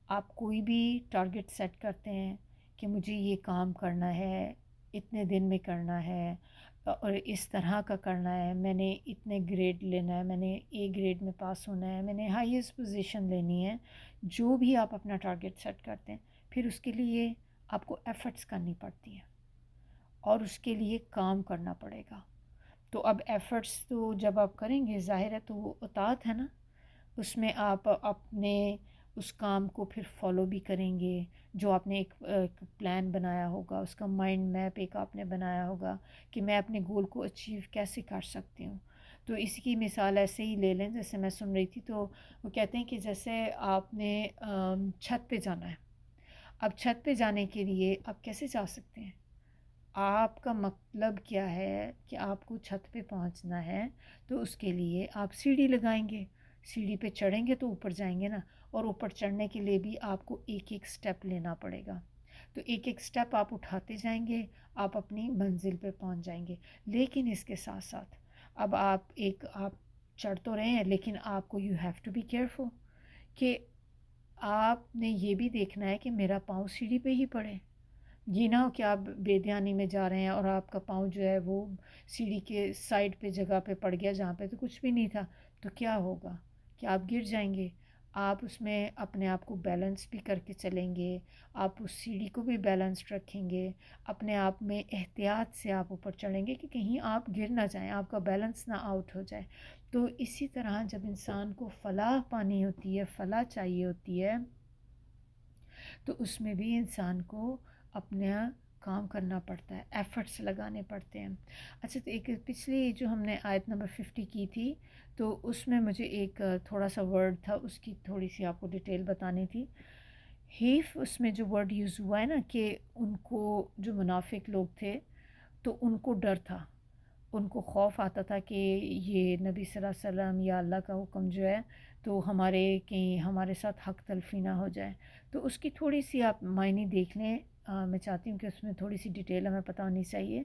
آپ کوئی بھی ٹارگٹ سیٹ کرتے ہیں کہ مجھے یہ کام کرنا ہے، اتنے دن میں کرنا ہے اور اس طرح کا کرنا ہے، میں نے اتنے گریڈ لینا ہے، میں نے اے گریڈ میں پاس ہونا ہے، میں نے ہائیسٹ پوزیشن لینی ہے. جو بھی آپ اپنا ٹارگٹ سیٹ کرتے ہیں پھر اس کے لیے آپ کو ایفرٹس کرنی پڑتی ہیں اور اس کے لیے کام کرنا پڑے گا. تو اب ایفرٹس تو جب آپ کریں گے ظاہر ہے تو وہ اطاعت ہے نا، اس میں آپ اپنے اس کام کو پھر فالو بھی کریں گے. جو آپ نے ایک پلان بنایا ہوگا، اس کا مائنڈ میپ ایک آپ نے بنایا ہوگا کہ میں اپنے گول کو اچیو کیسے کر سکتی ہوں. تو اس کی مثال ایسے ہی لے لیں، جیسے میں سن رہی تھی تو وہ کہتے ہیں کہ جیسے آپ نے چھت پہ جانا ہے. اب چھت پہ جانے کے لیے آپ کیسے جا سکتے ہیں؟ آپ کا مطلب کیا ہے کہ آپ کو چھت پہ پہنچنا ہے تو اس کے لیے آپ سیڑھی لگائیں گے، سیڑھی پہ چڑھیں گے تو اوپر جائیں گے نا. اور اوپر چڑھنے کے لیے بھی آپ کو ایک ایک سٹیپ لینا پڑے گا. تو ایک ایک سٹیپ آپ اٹھاتے جائیں گے، آپ اپنی منزل پہ پہنچ جائیں گے. لیکن اس کے ساتھ ساتھ اب آپ چڑھ تو رہے ہیں، لیکن آپ کو you have to be careful کہ آپ نے یہ بھی دیکھنا ہے کہ میرا پاؤں سیڑھی پہ ہی پڑے. یہ نہ ہو کہ آپ بے دھیانی میں جا رہے ہیں اور آپ کا پاؤں جو ہے وہ سیڑھی کے سائڈ پہ جگہ پہ پڑ گیا جہاں پہ تو کچھ بھی نہیں تھا، تو کیا ہوگا کہ آپ گر جائیں گے. آپ اس میں اپنے آپ کو بیلنس بھی کر کے چلیں گے، آپ اس سیڑھی کو بھی بیلنسڈ رکھیں گے، اپنے آپ میں احتیاط سے آپ اوپر چڑھیں گے کہ کہیں آپ گر نہ جائیں، آپ کا بیلنس نہ آؤٹ ہو جائے. تو اسی طرح جب انسان کو فلاح پانی ہوتی ہے، فلاح چاہیے ہوتی ہے، تو اس میں بھی انسان کو اپنا کام کرنا پڑتا ہے، ایفرٹس لگانے پڑتے ہیں. اچھا، تو ایک پچھلی جو ہم نے آیت نمبر 50 کی تھی، تو اس میں مجھے ایک تھوڑا سا ورڈ تھا، اس کی تھوڑی سی آپ کو ڈیٹیل بتانی تھی. ہیف، اس میں جو ورڈ یوز ہوا ہے نا کہ ان کو جو منافق لوگ تھے تو ان کو ڈر تھا، ان کو خوف آتا تھا کہ یہ نبی صلی اللہ علیہ وسلم یا اللہ کا حکم جو ہے تو ہمارے کہیں ہمارے ساتھ حق تلفی نہ ہو جائے. تو اس کی تھوڑی سی آپ معنی دیکھ لیں. میں چاہتی ہوں کہ اس میں تھوڑی سی ڈیٹیل ہمیں پتہ ہونی چاہیے.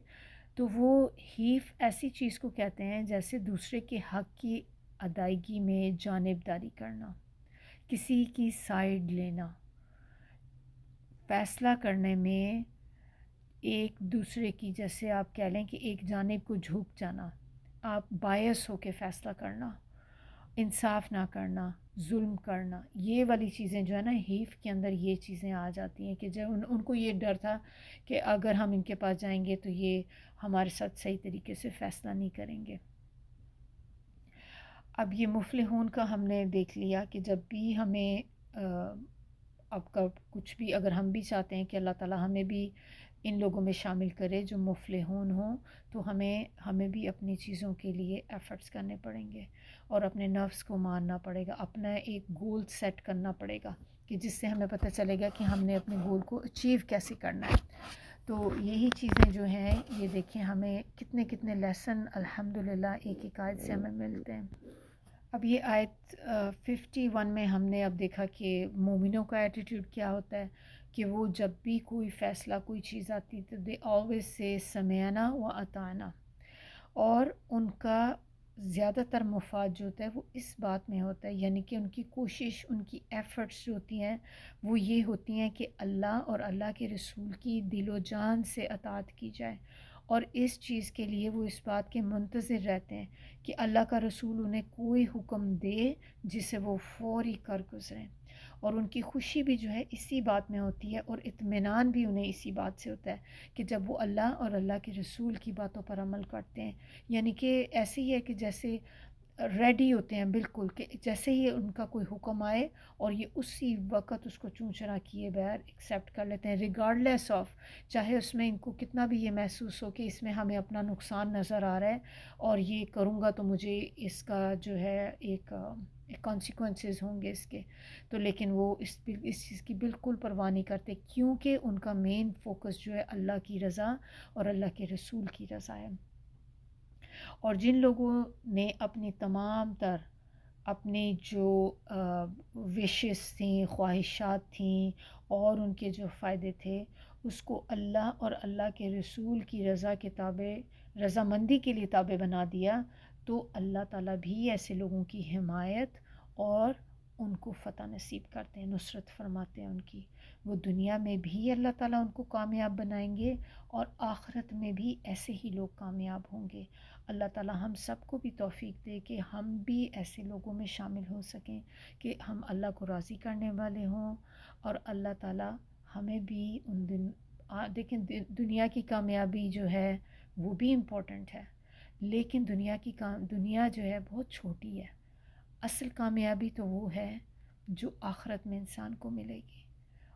تو وہ حیف ایسی چیز کو کہتے ہیں جیسے دوسرے کے حق کی ادائیگی میں جانبداری کرنا، کسی کی سائیڈ لینا، فیصلہ کرنے میں ایک دوسرے کی، جیسے آپ کہہ لیں کہ ایک جانب کو جھک جانا، آپ بائس ہو کے فیصلہ کرنا، انصاف نہ کرنا، ظلم کرنا، یہ والی چیزیں جو ہے نا حیف کے اندر یہ چیزیں آ جاتی ہیں کہ جب ان کو یہ ڈر تھا کہ اگر ہم ان کے پاس جائیں گے تو یہ ہمارے ساتھ صحیح طریقے سے فیصلہ نہیں کریں گے. اب یہ مفلحون کا ہم نے دیکھ لیا کہ جب بھی ہمیں اب کا کچھ بھی اگر ہم بھی چاہتے ہیں کہ اللہ تعالیٰ ہمیں بھی ان لوگوں میں شامل کرے جو مفلحون ہوں، تو ہمیں بھی اپنی چیزوں کے لیے ایفرٹس کرنے پڑیں گے اور اپنے نفس کو مارنا پڑے گا، اپنا ایک گول سیٹ کرنا پڑے گا کہ جس سے ہمیں پتہ چلے گا کہ ہم نے اپنے گول کو اچیو کیسے کرنا ہے. تو یہی چیزیں جو ہیں یہ دیکھیں ہمیں کتنے کتنے لیسن الحمدللہ ایک ایک آیت سے ہمیں ملتے ہیں. اب یہ آیت 51 میں ہم نے اب دیکھا کہ مومنوں کا ایٹیٹیوڈ کیا ہوتا ہے کہ وہ جب بھی کوئی فیصلہ کوئی چیز آتی تو دے آلویز سے سمعنا و اطعنا، اور ان کا زیادہ تر مفاد جو ہوتا ہے وہ اس بات میں ہوتا ہے، یعنی کہ ان کی کوشش، ان کی ایفرٹس جو ہوتی ہیں وہ یہ ہوتی ہیں کہ اللہ اور اللہ کے رسول کی دل و جان سے اطاعت کی جائے، اور اس چیز کے لیے وہ اس بات کے منتظر رہتے ہیں کہ اللہ کا رسول انہیں کوئی حکم دے جسے وہ فوری کر گزریں، اور ان کی خوشی بھی جو ہے اسی بات میں ہوتی ہے اور اطمینان بھی انہیں اسی بات سے ہوتا ہے کہ جب وہ اللہ اور اللہ کے رسول کی باتوں پر عمل کرتے ہیں. یعنی کہ ایسے ہی ہے کہ جیسے ریڈی ہوتے ہیں بالکل کہ جیسے ہی ان کا کوئی حکم آئے اور یہ اسی وقت اس کو چونچرا کیے بغیر ایکسیپٹ کر لیتے ہیں، ریگارڈلیس آف، چاہے اس میں ان کو کتنا بھی یہ محسوس ہو کہ اس میں ہمیں اپنا نقصان نظر آ رہا ہے اور یہ کروں گا تو مجھے اس کا جو ہے ایک کانسیکوینسز ہوں گے اس کے، تو لیکن وہ اس چیز کی بالکل پرواہ نہیں کرتے کیونکہ ان کا مین فوکس جو ہے اللہ کی رضا اور اللہ کے رسول کی رضا ہے. اور جن لوگوں نے اپنی تمام تر اپنی جو وشز تھیں، خواہشات تھیں اور ان کے جو فائدے تھے اس کو اللہ اور اللہ کے رسول کی رضا کے تابع، رضامندی کے لیے تابع بنا دیا، تو اللہ تعالیٰ بھی ایسے لوگوں کی حمایت اور ان کو فتح نصیب کرتے ہیں، نصرت فرماتے ہیں ان کی. وہ دنیا میں بھی اللہ تعالیٰ ان کو کامیاب بنائیں گے اور آخرت میں بھی ایسے ہی لوگ کامیاب ہوں گے. اللہ تعالیٰ ہم سب کو بھی توفیق دے کہ ہم بھی ایسے لوگوں میں شامل ہو سکیں کہ ہم اللہ کو راضی کرنے والے ہوں، اور اللہ تعالیٰ ہمیں بھی ان دن دیکھیں دنیا کی کامیابی جو ہے وہ بھی امپورٹنٹ ہے، لیکن دنیا جو ہے بہت چھوٹی ہے. اصل کامیابی تو وہ ہے جو آخرت میں انسان کو ملے گی.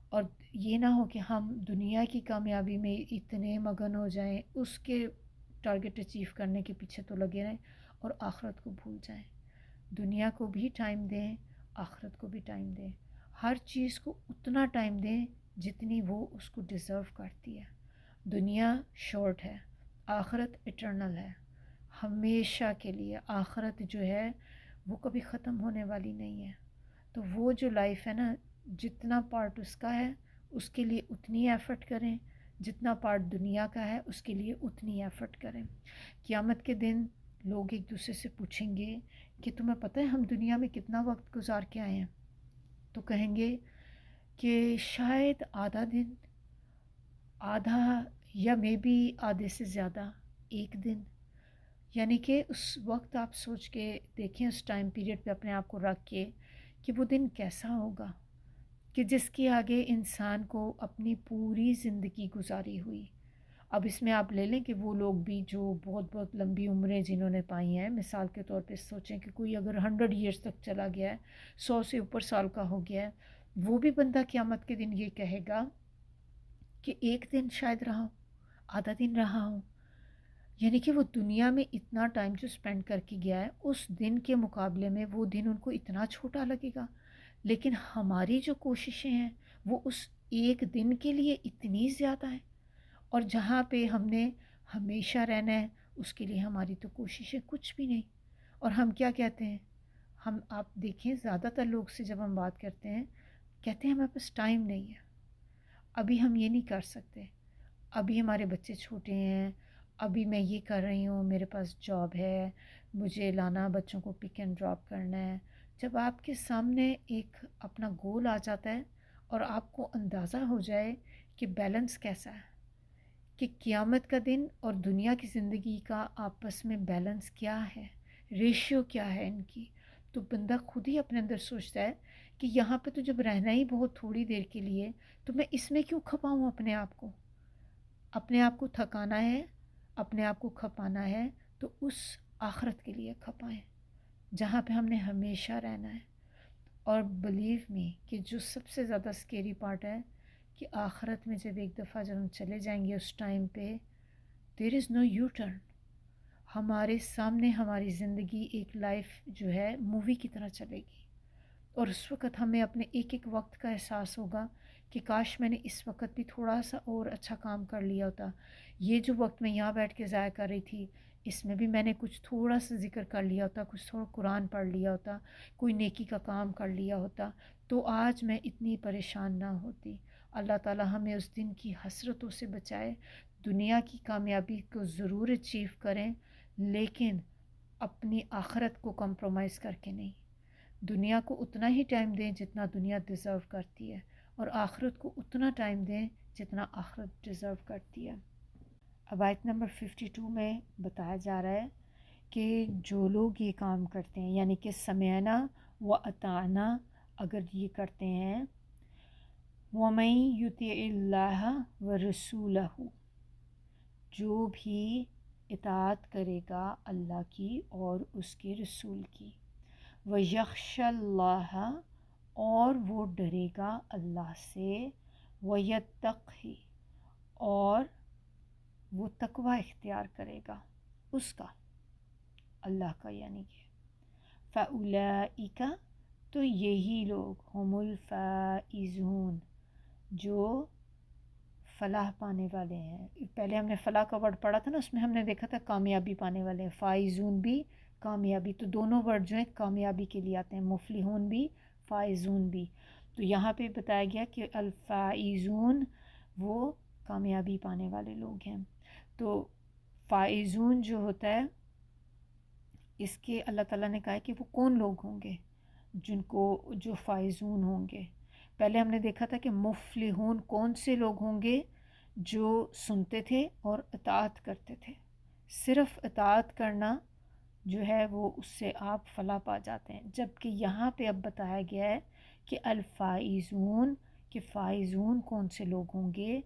اور یہ نہ ہو کہ ہم دنیا کی کامیابی میں اتنے مگن ہو جائیں، اس کے ٹارگٹ اچیو کرنے کے پیچھے تو لگے رہیں اور آخرت کو بھول جائیں. دنیا کو بھی ٹائم دیں، آخرت کو بھی ٹائم دیں، ہر چیز کو اتنا ٹائم دیں جتنی وہ اس کو ڈیزرو کرتی ہے. دنیا شارٹ ہے، آخرت ایٹرنل ہے، ہمیشہ کے لیے. آخرت جو ہے وہ کبھی ختم ہونے والی نہیں ہے. تو وہ جو لائف ہے نا، جتنا پارٹ اس کا ہے اس کے لیے اتنی ایفرٹ کریں، جتنا پارٹ دنیا کا ہے اس کے لیے اتنی ایفرٹ کریں. قیامت کے دن لوگ ایک دوسرے سے پوچھیں گے کہ تمہیں پتہ ہے ہم دنیا میں کتنا وقت گزار کے آئے ہیں؟ تو کہیں گے کہ شاید آدھا دن، آدھا یا مے بی آدھے سے زیادہ ایک دن، یعنی کہ اس وقت آپ سوچ کے دیکھیں، اس ٹائم پیریڈ پہ اپنے آپ کو رکھ کے کہ وہ دن کیسا ہوگا کہ جس کے آگے انسان کو اپنی پوری زندگی گزاری ہوئی۔ اب اس میں آپ لے لیں کہ وہ لوگ بھی جو بہت بہت لمبی عمریں جنہوں نے پائی ہیں، مثال کے طور پہ سوچیں کہ کوئی اگر 100 ایئرس تک چلا گیا ہے، 100 سے اوپر سال کا ہو گیا ہے، وہ بھی بندہ قیامت کے دن یہ کہے گا کہ ایک دن شاید رہا ہوں، آدھا دن رہا ہوں، یعنی کہ وہ دنیا میں اتنا ٹائم جو سپینڈ کر کے گیا ہے اس دن کے مقابلے میں وہ دن ان کو اتنا چھوٹا لگے گا۔ لیکن ہماری جو کوششیں ہیں وہ اس ایک دن کے لیے اتنی زیادہ ہیں، اور جہاں پہ ہم نے ہمیشہ رہنا ہے اس کے لیے ہماری تو کوششیں کچھ بھی نہیں۔ اور ہم کیا کہتے ہیں، ہم آپ دیکھیں زیادہ تر لوگ سے جب ہم بات کرتے ہیں کہتے ہیں ہمارے پاس ٹائم نہیں ہے، ابھی ہم یہ نہیں کر سکتے، ابھی ہمارے بچے چھوٹے ہیں، ابھی میں یہ کر رہی ہوں، میرے پاس جاب ہے، مجھے لانا بچوں کو پک اینڈ ڈراپ کرنا ہے۔ جب آپ کے سامنے ایک اپنا گول آ جاتا ہے اور آپ کو اندازہ ہو جائے کہ بیلنس کیسا ہے، کہ قیامت کا دن اور دنیا کی زندگی کا آپس میں بیلنس کیا ہے، ریشیو کیا ہے ان کی، تو بندہ خود ہی اپنے اندر سوچتا ہے کہ یہاں پہ تو جب رہنا ہی بہت تھوڑی دیر کے لیے، تو میں اس میں کیوں کھپاؤں اپنے آپ کو، اپنے آپ کو تھکانا ہے، اپنے آپ کو کھپانا ہے تو اس آخرت کے لیے کھپائیں جہاں پہ ہم نے ہمیشہ رہنا ہے۔ اور بلیو می کہ جو سب سے زیادہ سکیری پارٹ ہے کہ آخرت میں جب ایک دفعہ جب ہم چلے جائیں گے اس ٹائم پہ دیر از نو یو ٹرن، ہمارے سامنے ہماری زندگی ایک لائف جو ہے مووی کی طرح چلے گی، اور اس وقت ہمیں اپنے ایک ایک وقت کا احساس ہوگا کہ کاش میں نے اس وقت بھی تھوڑا سا اور اچھا کام کر لیا ہوتا، یہ جو وقت میں یہاں بیٹھ کے ضائع کر رہی تھی اس میں بھی میں نے کچھ تھوڑا سا ذکر کر لیا ہوتا، کچھ تھوڑا قرآن پڑھ لیا ہوتا، کوئی نیکی کا کام کر لیا ہوتا، تو آج میں اتنی پریشان نہ ہوتی۔ اللہ تعالی ہمیں اس دن کی حسرتوں سے بچائے۔ دنیا کی کامیابی کو ضرور اچیو کریں لیکن اپنی آخرت کو کمپرومائز کر کے نہیں۔ دنیا کو اتنا ہی ٹائم دیں جتنا دنیا ڈیزرو کرتی ہے، اور آخرت کو اتنا ٹائم دیں جتنا آخرت ڈیزرو کرتی ہے۔ اب آیت نمبر 52 میں بتایا جا رہا ہے کہ جو لوگ یہ کام کرتے ہیں، یعنی کہ سمعنا و اطعنا اگر یہ کرتے ہیں، وَمَن یُطِعِ اللَّهَ وَرَسُولَهُ، جو بھی اطاعت کرے گا اللہ کی اور اس کے رسول کی، وَيَخْشَ اللَّهَ، اور وہ ڈرے گا اللہ سے، وَيَتَّقْهِ، اور وہ تقوی اختیار کرے گا اس کا، اللہ کا، یعنی کہ فَأُولَئِكَ، تو یہی لوگ، ہم الفائزون، جو فلاح پانے والے ہیں۔ پہلے ہم نے فلاح کا ورڈ پڑھا تھا نا، اس میں ہم نے دیکھا تھا کامیابی پانے والے ہیں، فائزون بھی کامیابی، تو دونوں ورڈ جو ہیں کامیابی کے لیے آتے ہیں، مفلحون بھی فائزون بھی۔ تو یہاں پہ بتایا گیا کہ الفائزون وہ کامیابی پانے والے لوگ ہیں۔ تو فائزون جو ہوتا ہے اس کے اللہ تعالیٰ نے کہا ہے کہ وہ کون لوگ ہوں گے جن کو جو فائزون ہوں گے۔ پہلے ہم نے دیکھا تھا کہ مفلحون کون سے لوگ ہوں گے، جو سنتے تھے اور اطاعت کرتے تھے، صرف اطاعت کرنا جو ہے وہ اس سے آپ فلاح پا جاتے ہیں۔ جبکہ یہاں پہ اب بتایا گیا ہے کہ الفائزون، کہ فائزون کون سے لوگ ہوں گے،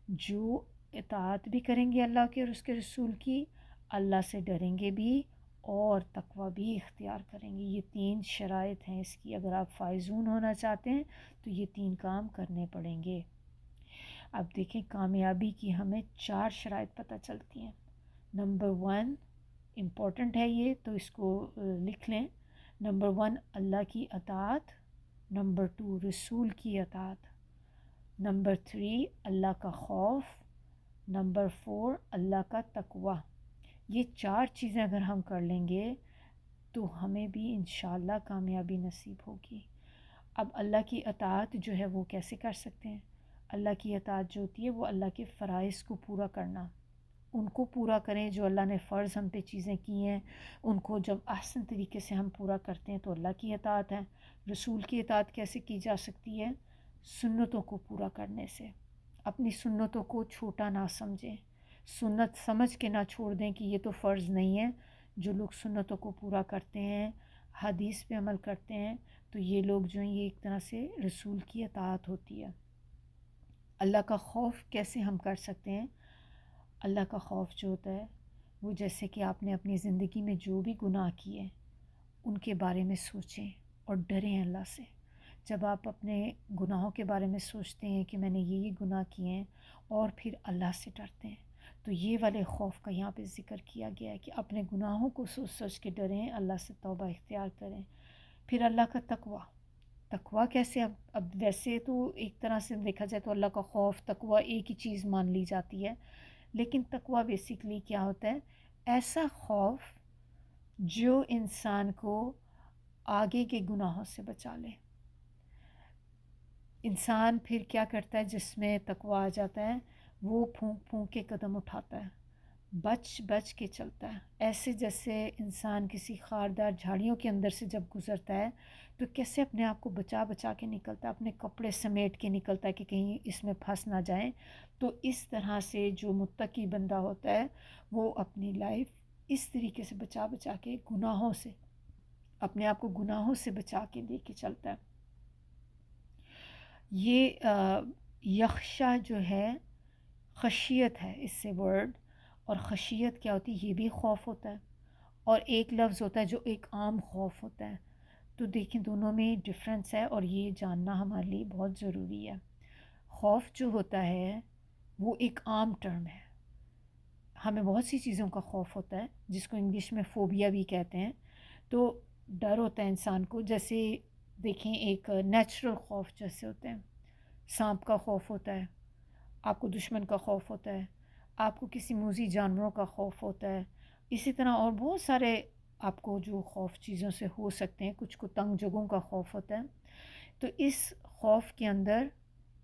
جو اطاعت بھی کریں گے اللہ کے اور اس کے رسول کی، اللہ سے ڈریں گے بھی اور تقوی بھی اختیار کریں گے۔ یہ 3 شرائط ہیں اس کی، اگر آپ فائزون ہونا چاہتے ہیں تو یہ 3 کام کرنے پڑیں گے۔ اب دیکھیں کامیابی کی ہمیں 4 شرائط پتہ چلتی ہیں۔ نمبر 1 امپورٹنٹ ہے یہ، تو اس کو لکھ لیں۔ نمبر 1 اللہ کی اطاعت، نمبر 2 رسول کی اطاعت، نمبر 3 اللہ کا خوف، نمبر 4 اللہ کا تقوی۔ یہ 4 چیزیں اگر ہم کر لیں گے تو ہمیں بھی انشاءاللہ کامیابی نصیب ہوگی۔ اب اللہ کی اطاعت جو ہے وہ کیسے کر سکتے ہیں؟ اللہ کی اطاعت جو ہوتی ہے وہ اللہ کے فرائض کو پورا کرنا، ان کو پورا کریں جو اللہ نے فرض ہم پہ چیزیں کی ہیں، ان کو جب احسن طریقے سے ہم پورا کرتے ہیں تو اللہ کی اطاعت ہے۔ رسول کی اطاعت کیسے کی جا سکتی ہے؟ سنتوں کو پورا کرنے سے۔ اپنی سنتوں کو چھوٹا نہ سمجھیں، سنت سمجھ کے نہ چھوڑ دیں کہ یہ تو فرض نہیں ہے۔ جو لوگ سنتوں کو پورا کرتے ہیں، حدیث پہ عمل کرتے ہیں، تو یہ لوگ جو ہیں یہ ایک طرح سے رسول کی اطاعت ہوتی ہے۔ اللہ کا خوف کیسے ہم کر سکتے ہیں؟ اللہ کا خوف جو ہوتا ہے وہ جیسے کہ آپ نے اپنی زندگی میں جو بھی گناہ کیے ان کے بارے میں سوچیں اور ڈریں اللہ سے۔ جب آپ اپنے گناہوں کے بارے میں سوچتے ہیں کہ میں نے یہ گناہ کیے ہیں اور پھر اللہ سے ڈرتے ہیں، تو یہ والے خوف کا یہاں پہ ذکر کیا گیا ہے کہ اپنے گناہوں کو سوچ سوچ کے ڈریں، اللہ سے توبہ اختیار کریں۔ پھر اللہ کا تقوی، تقوی کیسے؟ اب ویسے تو ایک طرح سے دیکھا جائے تو اللہ کا خوف تقوی ایک ہی چیز مان لی جاتی ہے، لیکن تقوی بیسیکلی کیا ہوتا ہے؟ ایسا خوف جو انسان کو آگے کے گناہوں سے بچا لے۔ انسان پھر کیا کرتا ہے؟ جس میں تقوی آ جاتا ہے وہ پھونک پھونک کے قدم اٹھاتا ہے، بچ بچ کے چلتا ہے، ایسے جیسے انسان کسی خاردار جھاڑیوں کے اندر سے جب گزرتا ہے تو کیسے اپنے آپ کو بچا بچا کے نکلتا ہے، اپنے کپڑے سمیٹ کے نکلتا ہے کہ کہیں اس میں پھنس نہ جائیں۔ تو اس طرح سے جو متقی بندہ ہوتا ہے وہ اپنی لائف اس طریقے سے بچا بچا کے گناہوں سے، اپنے آپ کو گناہوں سے بچا کے لے کے چلتا ہے۔ یہ یخشا جو ہے خشیت ہے اس سے ورڈ، اور خشیت کیا ہوتی ہے؟ یہ بھی خوف ہوتا ہے، اور ایک لفظ ہوتا ہے جو ایک عام خوف ہوتا ہے۔ تو دیکھیں دونوں میں ڈفرینس ہے، اور یہ جاننا ہمارے لیے بہت ضروری ہے۔ خوف جو ہوتا ہے وہ ایک عام ٹرم ہے، ہمیں بہت سی چیزوں کا خوف ہوتا ہے جس کو انگلش میں فوبیا بھی کہتے ہیں۔ تو ڈر ہوتا ہے انسان کو، جیسے دیکھیں ایک نیچرل خوف جیسے ہوتے ہیں، سانپ کا خوف ہوتا ہے، آپ کو دشمن کا خوف ہوتا ہے، آپ کو کسی موذی جانوروں کا خوف ہوتا ہے، اسی طرح اور بہت سارے آپ کو جو خوف چیزوں سے ہو سکتے ہیں، کچھ کو تنگ جگہوں کا خوف ہوتا ہے۔ تو اس خوف کے اندر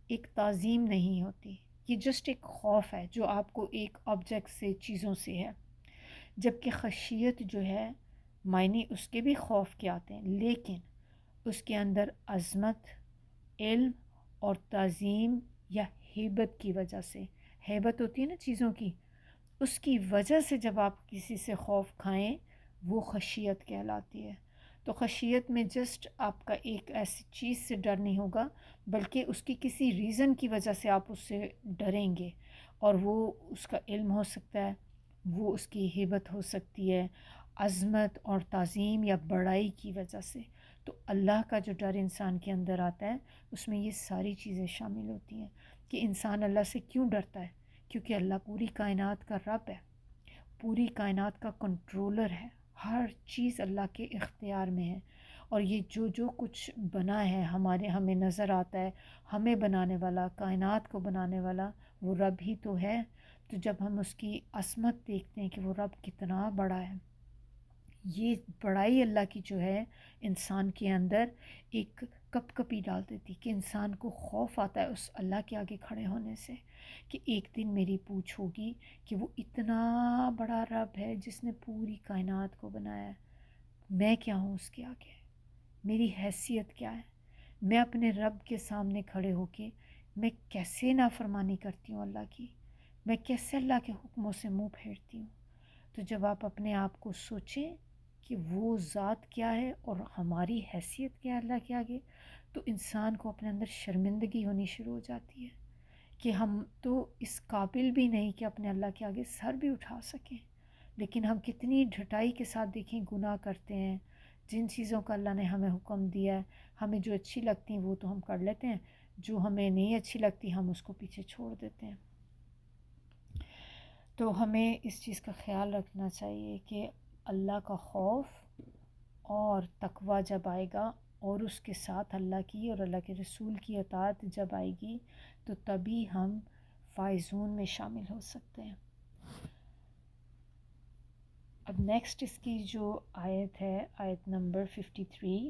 ایک تعظیم نہیں ہوتی، یہ جسٹ ایک خوف ہے جو آپ کو ایک آبجیکٹ سے، چیزوں سے ہے۔ جبکہ خشیت جو ہے معنی اس کے بھی خوف کے آتے ہیں، لیکن اس کے اندر عظمت، علم اور تعظیم یا ہیبت کی وجہ سے، ہیبت ہوتی ہے نا چیزوں کی، اس کی وجہ سے جب آپ کسی سے خوف کھائیں وہ خشیت کہلاتی ہے۔ تو خشیت میں جسٹ آپ کا ایک ایسی چیز سے ڈر نہیں ہوگا، بلکہ اس کی کسی ریزن کی وجہ سے آپ اس سے ڈریں گے، اور وہ اس کا علم ہو سکتا ہے، وہ اس کی ہیبت ہو سکتی ہے، عظمت اور تعظیم یا بڑائی کی وجہ سے۔ تو اللہ کا جو ڈر انسان کے اندر آتا ہے اس میں یہ ساری چیزیں شامل ہوتی ہیں کہ انسان اللہ سے کیوں ڈرتا ہے؟ کیونکہ اللہ پوری کائنات کا رب ہے، پوری کائنات کا کنٹرولر ہے، ہر چیز اللہ کے اختیار میں ہے، اور یہ جو جو کچھ بنا ہے ہمیں نظر آتا ہے، ہمیں بنانے والا، کائنات کو بنانے والا وہ رب ہی تو ہے۔ تو جب ہم اس کی عظمت دیکھتے ہیں کہ وہ رب کتنا بڑا ہے، یہ بڑائی اللہ کی جو ہے انسان کے اندر ایک کپ کپی ڈال دیتی کہ انسان کو خوف آتا ہے اس اللہ کے آگے کھڑے ہونے سے، کہ ایک دن میری پوچھ ہوگی کہ وہ اتنا بڑا رب ہے جس نے پوری کائنات کو بنایا ہے، میں کیا ہوں اس کے آگے؟ میری حیثیت کیا ہے؟ میں اپنے رب کے سامنے کھڑے ہو کے میں کیسے نافرمانی کرتی ہوں اللہ کی، میں کیسے اللہ کے حکموں سے منہ پھیرتی ہوں؟ تو جب آپ اپنے آپ کو سوچیں کہ وہ ذات کیا ہے اور ہماری حیثیت کیا ہے اللہ کے آگے، تو انسان کو اپنے اندر شرمندگی ہونی شروع ہو جاتی ہے کہ ہم تو اس قابل بھی نہیں کہ اپنے اللہ کے آگے سر بھی اٹھا سکیں، لیکن ہم کتنی ڈھٹائی کے ساتھ دیکھیں گناہ کرتے ہیں۔ جن چیزوں کا اللہ نے ہمیں حکم دیا ہے، ہمیں جو اچھی لگتی ہیں وہ تو ہم کر لیتے ہیں، جو ہمیں نہیں اچھی لگتی ہم اس کو پیچھے چھوڑ دیتے ہیں۔ تو ہمیں اس چیز کا خیال رکھنا چاہیے کہ اللہ کا خوف اور تقوی جب آئے گا، اور اس کے ساتھ اللہ کی اور اللہ کے رسول کی اطاعت جب آئے گی، تو تبھی ہم فائزون میں شامل ہو سکتے ہیں۔ اب نیکسٹ اس کی جو آیت ہے، آیت نمبر 53،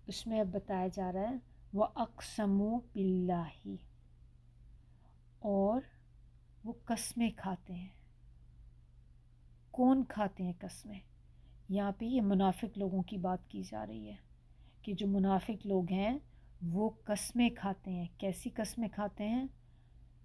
اس میں اب بتایا جا رہا ہے وَأَقْسَمُوا بِاللَّهِ، اور وہ قسمیں کھاتے ہیں۔ کون کھاتے ہیں قسمیں؟ یہاں پہ یہ منافق لوگوں کی بات کی جا رہی ہے کہ جو منافق لوگ ہیں وہ قسمیں کھاتے ہیں۔ کیسی قسمیں کھاتے ہیں؟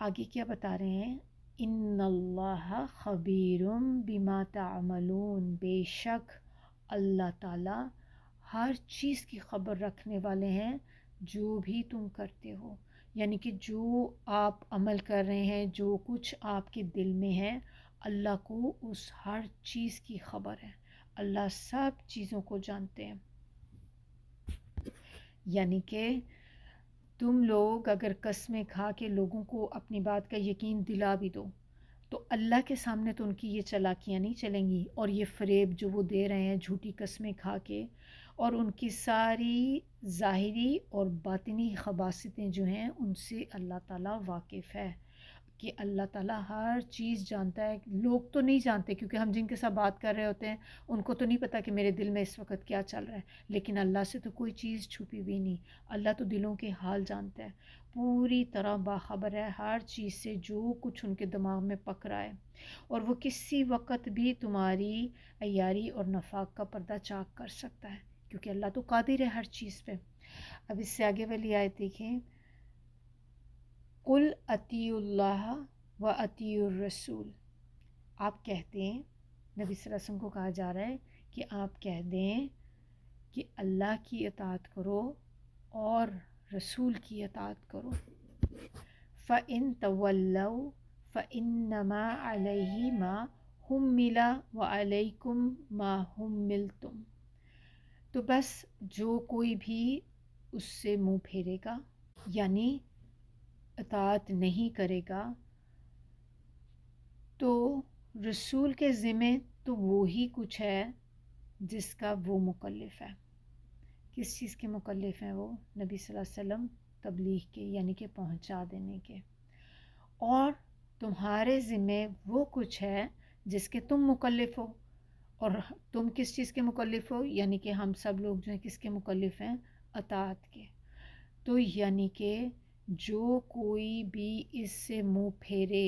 آگے کیا بتا رہے ہیں؟ ان اللہ خبیرم بما تعملون، بے شک اللہ تعالیٰ ہر چیز کی خبر رکھنے والے ہیں جو بھی تم کرتے ہو، یعنی کہ جو آپ عمل کر رہے ہیں، جو کچھ آپ کے دل میں ہے، اللہ کو اس ہر چیز کی خبر ہے، اللہ سب چیزوں کو جانتے ہیں۔ یعنی کہ تم لوگ اگر قسمیں کھا کے لوگوں کو اپنی بات کا یقین دلا بھی دو تو اللہ کے سامنے تو ان کی یہ چالاکیاں نہیں چلیں گی، اور یہ فریب جو وہ دے رہے ہیں جھوٹی قسمیں کھا کے، اور ان کی ساری ظاہری اور باطنی خباثتیں جو ہیں ان سے اللہ تعالیٰ واقف ہے، کہ اللہ تعالیٰ ہر چیز جانتا ہے۔ لوگ تو نہیں جانتے، کیونکہ ہم جن کے ساتھ بات کر رہے ہوتے ہیں ان کو تو نہیں پتہ کہ میرے دل میں اس وقت کیا چل رہا ہے، لیکن اللہ سے تو کوئی چیز چھپی ہوئی نہیں، اللہ تو دلوں کے حال جانتا ہے، پوری طرح باخبر ہے ہر چیز سے جو کچھ ان کے دماغ میں پک رہا ہے، اور وہ کسی وقت بھی تمہاری عیاری اور نفاق کا پردہ چاک کر سکتا ہے، کیونکہ اللہ تو قادر ہے ہر چیز پہ۔ اب اس سے آگے والی آیت دیکھیں، قل اطیعوا اللہ و اطیعوا الرسول، آپ کہتے ہیں، نبی صلی اللہ علیہ وسلم کو کہا جا رہا ہے کہ آپ کہہ دیں کہ اللہ کی اطاعت کرو اور رسول کی اطاعت کرو۔ فَإِن تَوَلَّوْا فَإِنَّمَا عَلَيْهِ مَا حُمِّلَ وَعَلَيْكُمْ مَا حُمِّلْتُمْ، تو بس جو کوئی بھی اس سے منہ پھیرے گا، یعنی اطاعت نہیں کرے گا، تو رسول کے ذمے تو وہی کچھ ہے جس کا وہ مکلف ہے۔ کس چیز کے مکلف ہیں وہ؟ نبی صلی اللہ علیہ وسلم تبلیغ کے، یعنی کہ پہنچا دینے کے، اور تمہارے ذمے وہ کچھ ہے جس کے تم مکلف ہو، اور تم کس چیز کے مکلف ہو؟ یعنی کہ ہم سب لوگ جو ہیں کس کے مکلف ہیں؟ اطاعت کے۔ تو یعنی کہ جو کوئی بھی اس سے منہ پھیرے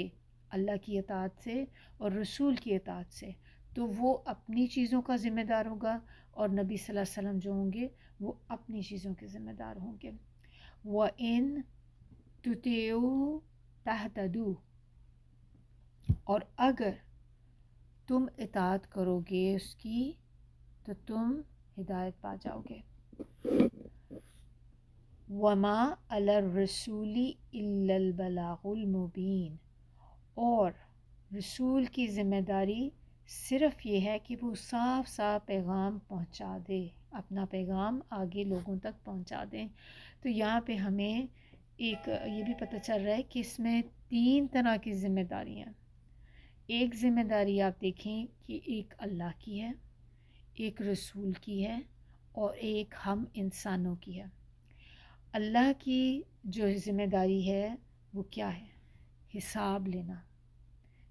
اللہ کی اطاعت سے اور رسول کی اطاعت سے، تو وہ اپنی چیزوں کا ذمہ دار ہوگا، اور نبی صلی اللہ علیہ وسلم جو ہوں گے وہ اپنی چیزوں کے ذمہ دار ہوں گے۔ وَإِن تُطِیعُوهُ تَهْتَدُوا، اور اگر تم اطاعت کرو گے اس کی تو تم ہدایت پا جاؤ گے۔ وَمَا عَلَى الرَّسُولِ إِلَّا الْبَلَاغُ الْمُبِينُ، اور رسول کی ذمہ داری صرف یہ ہے کہ وہ صاف صاف پیغام پہنچا دے، اپنا پیغام آگے لوگوں تک پہنچا دیں۔ تو یہاں پہ ہمیں ایک یہ بھی پتہ چل رہا ہے کہ اس میں 3 طرح کی ذمہ داریاں ہیں۔ ایک ذمہ داری آپ دیکھیں کہ ایک اللہ کی ہے، ایک رسول کی ہے، اور ایک ہم انسانوں کی ہے۔ اللہ کی جو ذمہ داری ہے وہ کیا ہے؟ حساب لینا،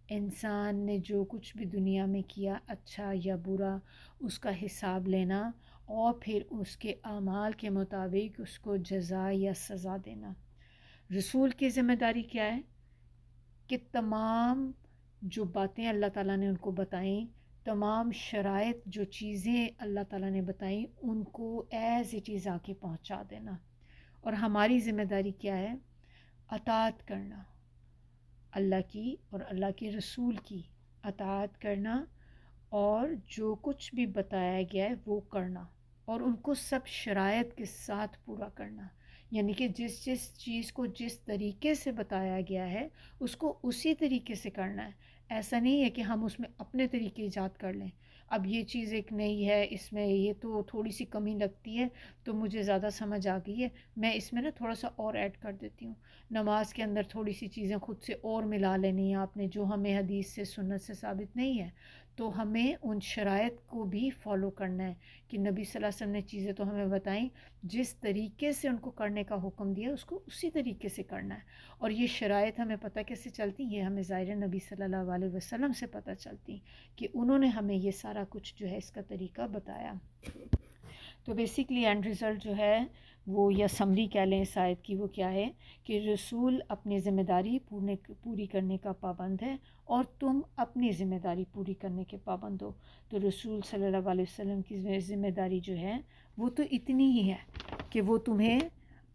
انسان نے جو کچھ بھی دنیا میں کیا اچھا یا برا اس کا حساب لینا، اور پھر اس کے اعمال کے مطابق اس کو جزا یا سزا دینا۔ رسول کی ذمہ داری کیا ہے؟ کہ تمام جو باتیں اللہ تعالیٰ نے ان کو بتائیں، تمام شرائط جو چیزیں اللہ تعالیٰ نے بتائیں ان کو ایز اٹ از آ کے پہنچا دینا۔ اور ہماری ذمہ داری کیا ہے؟ اطاعت کرنا، اللہ کی اور اللہ کے رسول کی اطاعت کرنا، اور جو کچھ بھی بتایا گیا ہے وہ کرنا، اور ان کو سب شرائط کے ساتھ پورا کرنا، یعنی کہ جس چیز کو جس طریقے سے بتایا گیا ہے اس کو اسی طریقے سے کرنا ہے۔ ایسا نہیں ہے کہ ہم اس میں اپنے طریقے ایجاد کر لیں، اب یہ چیز ایک نئی ہے، اس میں یہ تو تھوڑی سی کمی لگتی ہے تو مجھے زیادہ سمجھ آ گئی ہے، میں اس میں نا تھوڑا سا اور ایڈ کر دیتی ہوں۔ نماز کے اندر تھوڑی سی چیزیں خود سے اور ملا لینی ہیں آپ نے جو ہمیں حدیث سے سنت سے ثابت نہیں ہے، تو ہمیں ان شرائط کو بھی فالو کرنا ہے کہ نبی صلی اللہ علیہ وسلم نے چیزیں تو ہمیں بتائیں، جس طریقے سے ان کو کرنے کا حکم دیا اس کو اسی طریقے سے کرنا ہے۔ اور یہ شرائط ہمیں پتہ کیسے چلتی؟ یہ ہمیں ظاہر نبی صلی اللہ علیہ وسلم سے پتہ چلتی کہ انہوں نے ہمیں یہ سارا کچھ جو ہے اس کا طریقہ بتایا۔ تو بیسیکلی اینڈ رزلٹ جو ہے وہ، یا سمری کہہ لیں اس آیت کی، وہ کیا ہے کہ رسول اپنی ذمہ داری پوری کرنے کا پابند ہے، اور تم اپنی ذمہ داری پوری کرنے کے پابند ہو۔ تو رسول صلی اللہ علیہ وسلم کی ذمہ داری جو ہے وہ تو اتنی ہی ہے کہ وہ تمہیں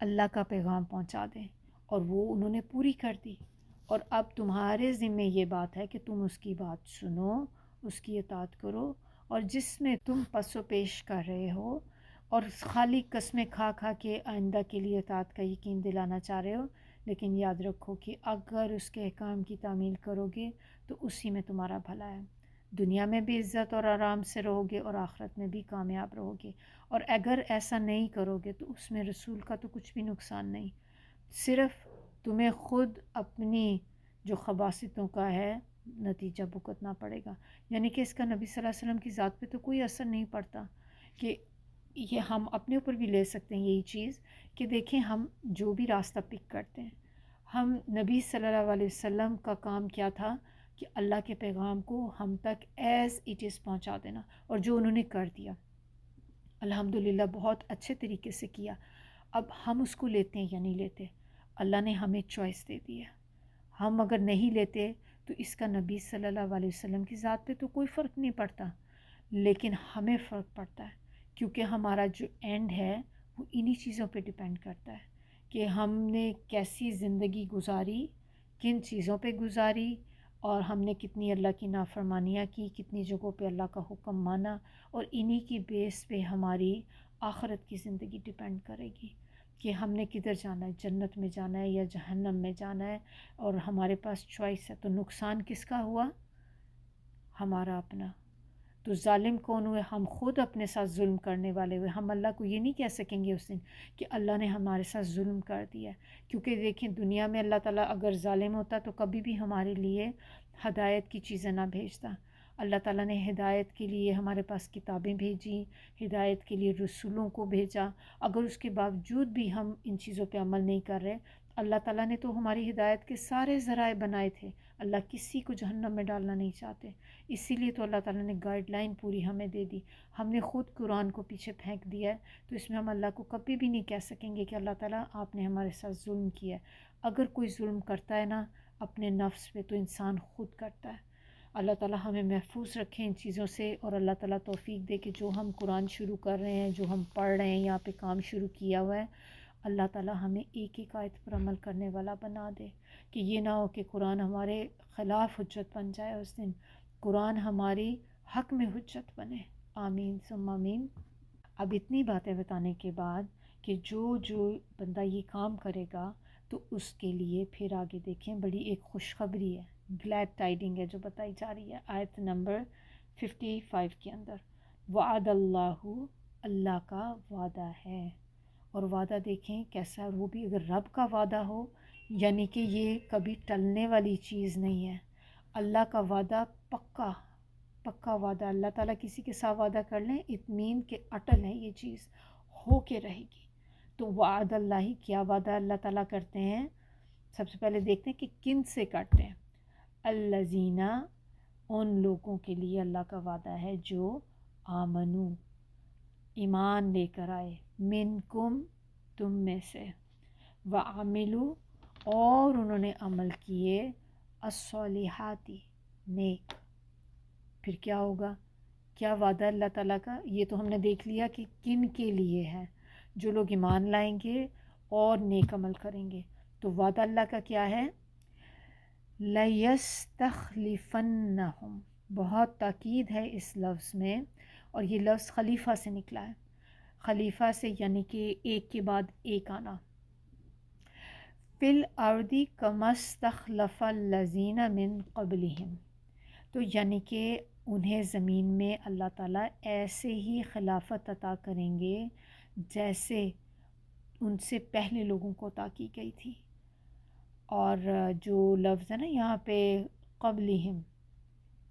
اللہ کا پیغام پہنچا دیں، اور وہ انہوں نے پوری کر دی۔ اور اب تمہارے ذمہ یہ بات ہے کہ تم اس کی بات سنو، اس کی اطاعت کرو، اور جس میں تم پس و پیش کر رہے ہو اور خالی قسمیں کھا کھا کے آئندہ کے لیے اطاعت کا یقین دلانا چاہ رہے ہو، لیکن یاد رکھو کہ اگر اس کے احکام کی تعمیل کرو گے تو اسی میں تمہارا بھلا ہے، دنیا میں بھی عزت اور آرام سے رہو گے اور آخرت میں بھی کامیاب رہو گے۔ اور اگر ایسا نہیں کرو گے تو اس میں رسول کا تو کچھ بھی نقصان نہیں، صرف تمہیں خود اپنی جو خباثتوں کا ہے نتیجہ بھگتنا پڑے گا۔ یعنی کہ اس کا نبی صلی اللہ علیہ وسلم کی ذات پہ تو کوئی اثر نہیں پڑتا، کہ یہ ہم اپنے اوپر بھی لے سکتے ہیں یہی چیز، کہ دیکھیں ہم جو بھی راستہ پک کرتے ہیں، ہم نبی صلی اللہ علیہ وسلم کا کام کیا تھا کہ اللہ کے پیغام کو ہم تک ایز اٹ از پہنچا دینا، اور جو انہوں نے کر دیا الحمدللہ بہت اچھے طریقے سے کیا۔ اب ہم اس کو لیتے ہیں یا نہیں لیتے، اللہ نے ہمیں چوائس دے دی ہے، ہم اگر نہیں لیتے تو اس کا نبی صلی اللہ علیہ وسلم کی ذات پہ تو کوئی فرق نہیں پڑتا، لیکن ہمیں فرق پڑتا ہے، کیونکہ ہمارا جو اینڈ ہے وہ انہی چیزوں پہ ڈیپینڈ کرتا ہے کہ ہم نے کیسی زندگی گزاری، کن چیزوں پہ گزاری، اور ہم نے کتنی اللہ کی نافرمانیاں کی، کتنی جگہوں پہ اللہ کا حکم مانا، اور انہی کی بیس پہ ہماری آخرت کی زندگی ڈیپینڈ کرے گی کہ ہم نے کدھر جانا ہے، جنت میں جانا ہے یا جہنم میں جانا ہے، اور ہمارے پاس چوائس ہے۔ تو نقصان کس کا ہوا؟ ہمارا اپنا۔ تو ظالم کون ہوئے؟ ہم خود اپنے ساتھ ظلم کرنے والے ہوئے۔ ہم اللہ کو یہ نہیں کہہ سکیں گے اس دن کہ اللہ نے ہمارے ساتھ ظلم کر دیا ہے، کیونکہ دیکھیں دنیا میں اللہ تعالیٰ اگر ظالم ہوتا تو کبھی بھی ہمارے لیے ہدایت کی چیزیں نہ بھیجتا۔ اللہ تعالیٰ نے ہدایت کے لیے ہمارے پاس کتابیں بھیجی، ہدایت کے لیے رسولوں کو بھیجا، اگر اس کے باوجود بھی ہم ان چیزوں پہ عمل نہیں کر رہے، اللہ تعالیٰ نے تو ہماری ہدایت کے سارے ذرائع بنائے تھے۔ اللہ کسی کو جہنم میں ڈالنا نہیں چاہتے، اسی لیے تو اللہ تعالیٰ نے گائیڈ لائن پوری ہمیں دے دی۔ ہم نے خود قرآن کو پیچھے پھینک دیا ہے، تو اس میں ہم اللہ کو کبھی بھی نہیں کہہ سکیں گے کہ اللہ تعالیٰ آپ نے ہمارے ساتھ ظلم کیا ہے۔ اگر کوئی ظلم کرتا ہے نا اپنے نفس پہ تو انسان خود کرتا ہے۔ اللہ تعالیٰ ہمیں محفوظ رکھیں ان چیزوں سے، اور اللہ تعالیٰ توفیق دے کہ جو ہم قرآن شروع کر رہے ہیں، جو ہم پڑھ رہے ہیں، یہاں پہ کام شروع کیا ہوا ہے، اللہ تعالیٰ ہمیں ایک ایک آیت پر عمل کرنے والا بنا دے، کہ یہ نہ ہو کہ قرآن ہمارے خلاف حجت بن جائے اس دن، قرآن ہماری حق میں حجت بنے۔ آمین ثم آمین۔ اب اتنی باتیں بتانے کے بعد کہ جو بندہ یہ کام کرے گا تو اس کے لیے پھر آگے دیکھیں بڑی ایک خوشخبری ہے، گلیڈ ٹائڈنگ ہے جو بتائی جا رہی ہے آیت نمبر 55 کے اندر۔ وعد اللہ، اللہ کا وعدہ ہے، اور وعدہ دیکھیں کیسا، وہ بھی اگر رب کا وعدہ ہو یعنی کہ یہ کبھی ٹلنے والی چیز نہیں ہے۔ اللہ کا وعدہ پکا پکا وعدہ، اللہ تعالیٰ کسی کے ساتھ وعدہ کر لیں اٹ مین کہ اٹل ہے، یہ چیز ہو کے رہے گی۔ تو وعد اللہ، کیا وعدہ اللہ تعالیٰ کرتے ہیں؟ سب سے پہلے دیکھتے ہیں کہ کن سے کرتے ہیں۔ الذین، ان لوگوں کے لیے اللہ کا وعدہ ہے جو آمنو، ایمان لے کر آئے، منکم، تم میں سے، وعملو، اور انہوں نے عمل کیے، الصالحاتی، نیک۔ پھر کیا ہوگا؟ کیا وعدہ اللہ تعالیٰ کا؟ یہ تو ہم نے دیکھ لیا کہ کن کے لیے ہے، جو لوگ ایمان لائیں گے اور نیک عمل کریں گے۔ تو وعدہ اللہ کا کیا ہے؟ لَيَسْتَخْلِفَنَّهُمْ، بہت تاکید ہے اس لفظ میں، اور یہ لفظ خلیفہ سے نکلا ہے، خلیفہ سے یعنی کہ ایک کے بعد ایک آنا۔ فِي الْأَرْضِ كَمَا اسْتَخْلَفَ الَّذِينَ مِن قَبْلِهِمْ، تو یعنی کہ انہیں زمین میں اللہ تعالیٰ ایسے ہی خلافت عطا کریں گے جیسے ان سے پہلے لوگوں کو عطا کی گئی تھی۔ اور جو لفظ ہے نا یہاں پہ قبلہم،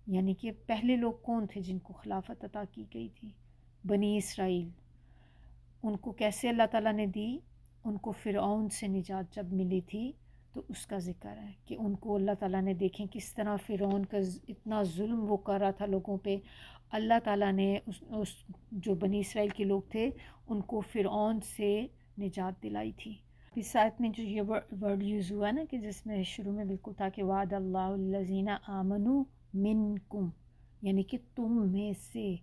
یعنی کہ پہلے لوگ کون تھے جن کو خلافت عطا کی گئی تھی؟ بنی اسرائیل۔ ان کو کیسے اللہ تعالیٰ نے دی؟ ان کو فرعون سے نجات جب ملی تھی تو اس کا ذکر ہے کہ ان کو اللہ تعالیٰ نے، دیکھیں کس طرح فرعون کا اتنا ظلم وہ کر رہا تھا لوگوں پہ، اللہ تعالیٰ نے اس جو بنی اسرائیل کے لوگ تھے ان کو فرعون سے نجات دلائی تھی۔ اس آیت میں جو یہ ورڈ یوز ہوا نا کہ جس میں شروع میں بالکل تھا کہ وعد اللہ الذین آمنوا منکم، یعنی کہ تم میں سے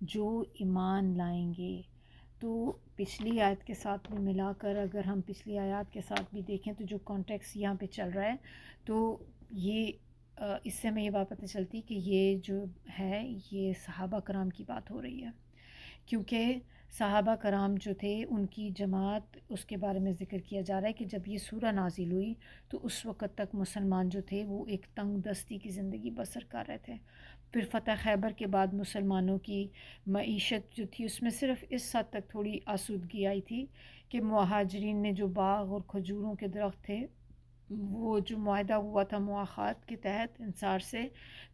جو ایمان لائیں گے، تو پچھلی آیت کے ساتھ بھی ملا کر اگر ہم پچھلی آیات کے ساتھ بھی دیکھیں تو جو کانٹیکس یہاں پہ چل رہا ہے تو یہ اس سے ہمیں یہ بات پتہ چلتی کہ یہ جو ہے یہ صحابہ کرام کی بات ہو رہی ہے، کیونکہ صحابہ کرام جو تھے ان کی جماعت، اس کے بارے میں ذکر کیا جا رہا ہے کہ جب یہ سورہ نازل ہوئی تو اس وقت تک مسلمان جو تھے وہ ایک تنگ دستی کی زندگی بسر کر رہے تھے۔ پھر فتح خیبر کے بعد مسلمانوں کی معیشت جو تھی اس میں صرف اس حد تک تھوڑی آسودگی آئی تھی کہ مہاجرین نے جو باغ اور کھجوروں کے درخت تھے، وہ جو معاہدہ ہوا تھا مواخات کے تحت انصار سے،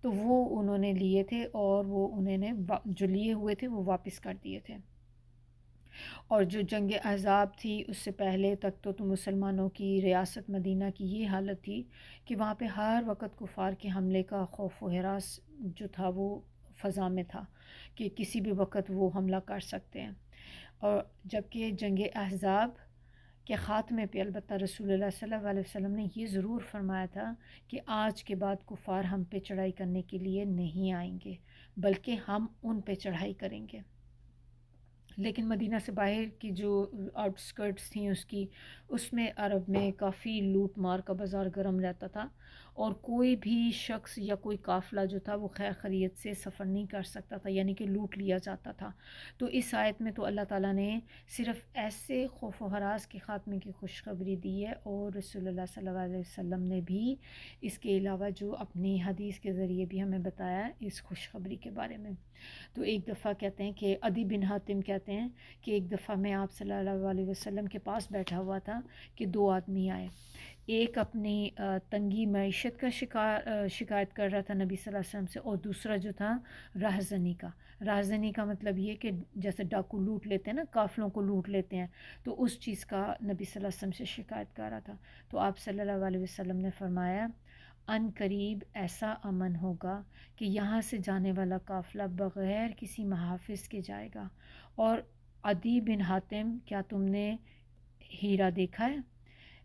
تو وہ انہوں نے لیے تھے اور وہ انہوں نے جو لیے ہوئے تھے وہ واپس کر دیے تھے۔ اور جو جنگ احزاب تھی اس سے پہلے تک تو مسلمانوں کی ریاست مدینہ کی یہ حالت تھی کہ وہاں پہ ہر وقت کفار کے حملے کا خوف و ہراس جو تھا وہ فضا میں تھا کہ کسی بھی وقت وہ حملہ کر سکتے ہیں۔ اور جبکہ جنگ احزاب کے خاتمے پہ البتہ رسول اللہ صلی اللہ علیہ وسلم نے یہ ضرور فرمایا تھا کہ آج کے بعد کفار ہم پہ چڑھائی کرنے کے لیے نہیں آئیں گے بلکہ ہم ان پہ چڑھائی کریں گے۔ لیکن مدینہ سے باہر کی جو آؤٹ سکرٹس تھیں اس میں عرب میں کافی لوٹ مار کا بازار گرم رہتا تھا، اور کوئی بھی شخص یا کوئی قافلہ جو تھا وہ خیر خیریت سے سفر نہیں کر سکتا تھا، یعنی کہ لوٹ لیا جاتا تھا۔ تو اس آیت میں تو اللہ تعالیٰ نے صرف ایسے خوف و ہراس کے خاتمے کی خوشخبری دی ہے، اور رسول اللہ صلی اللہ علیہ وسلم نے بھی اس کے علاوہ جو اپنی حدیث کے ذریعے بھی ہمیں بتایا اس خوشخبری کے بارے میں۔ تو ایک دفعہ کہتے ہیں کہ عدی بن حاتم کہتے ہیں کہ ایک دفعہ میں آپ صلی اللہ علیہ وسلم کے پاس بیٹھا ہوا تھا کہ دو آدمی آئے، ایک اپنی تنگی معیشت کا شکایت کر رہا تھا نبی صلی اللہ علیہ وسلم سے، اور دوسرا جو تھا راہزنی کا مطلب یہ کہ جیسے ڈاکو لوٹ لیتے ہیں نا، قافلوں کو لوٹ لیتے ہیں، تو اس چیز کا نبی صلی اللہ علیہ وسلم سے شکایت کر رہا تھا۔ تو آپ صلی اللہ علیہ وسلم نے فرمایا ان قریب ایسا امن ہوگا کہ یہاں سے جانے والا قافلہ بغیر کسی محافظ کے جائے گا۔ اور عدی بن حاتم، کیا تم نے ہیرا دیکھا ہے؟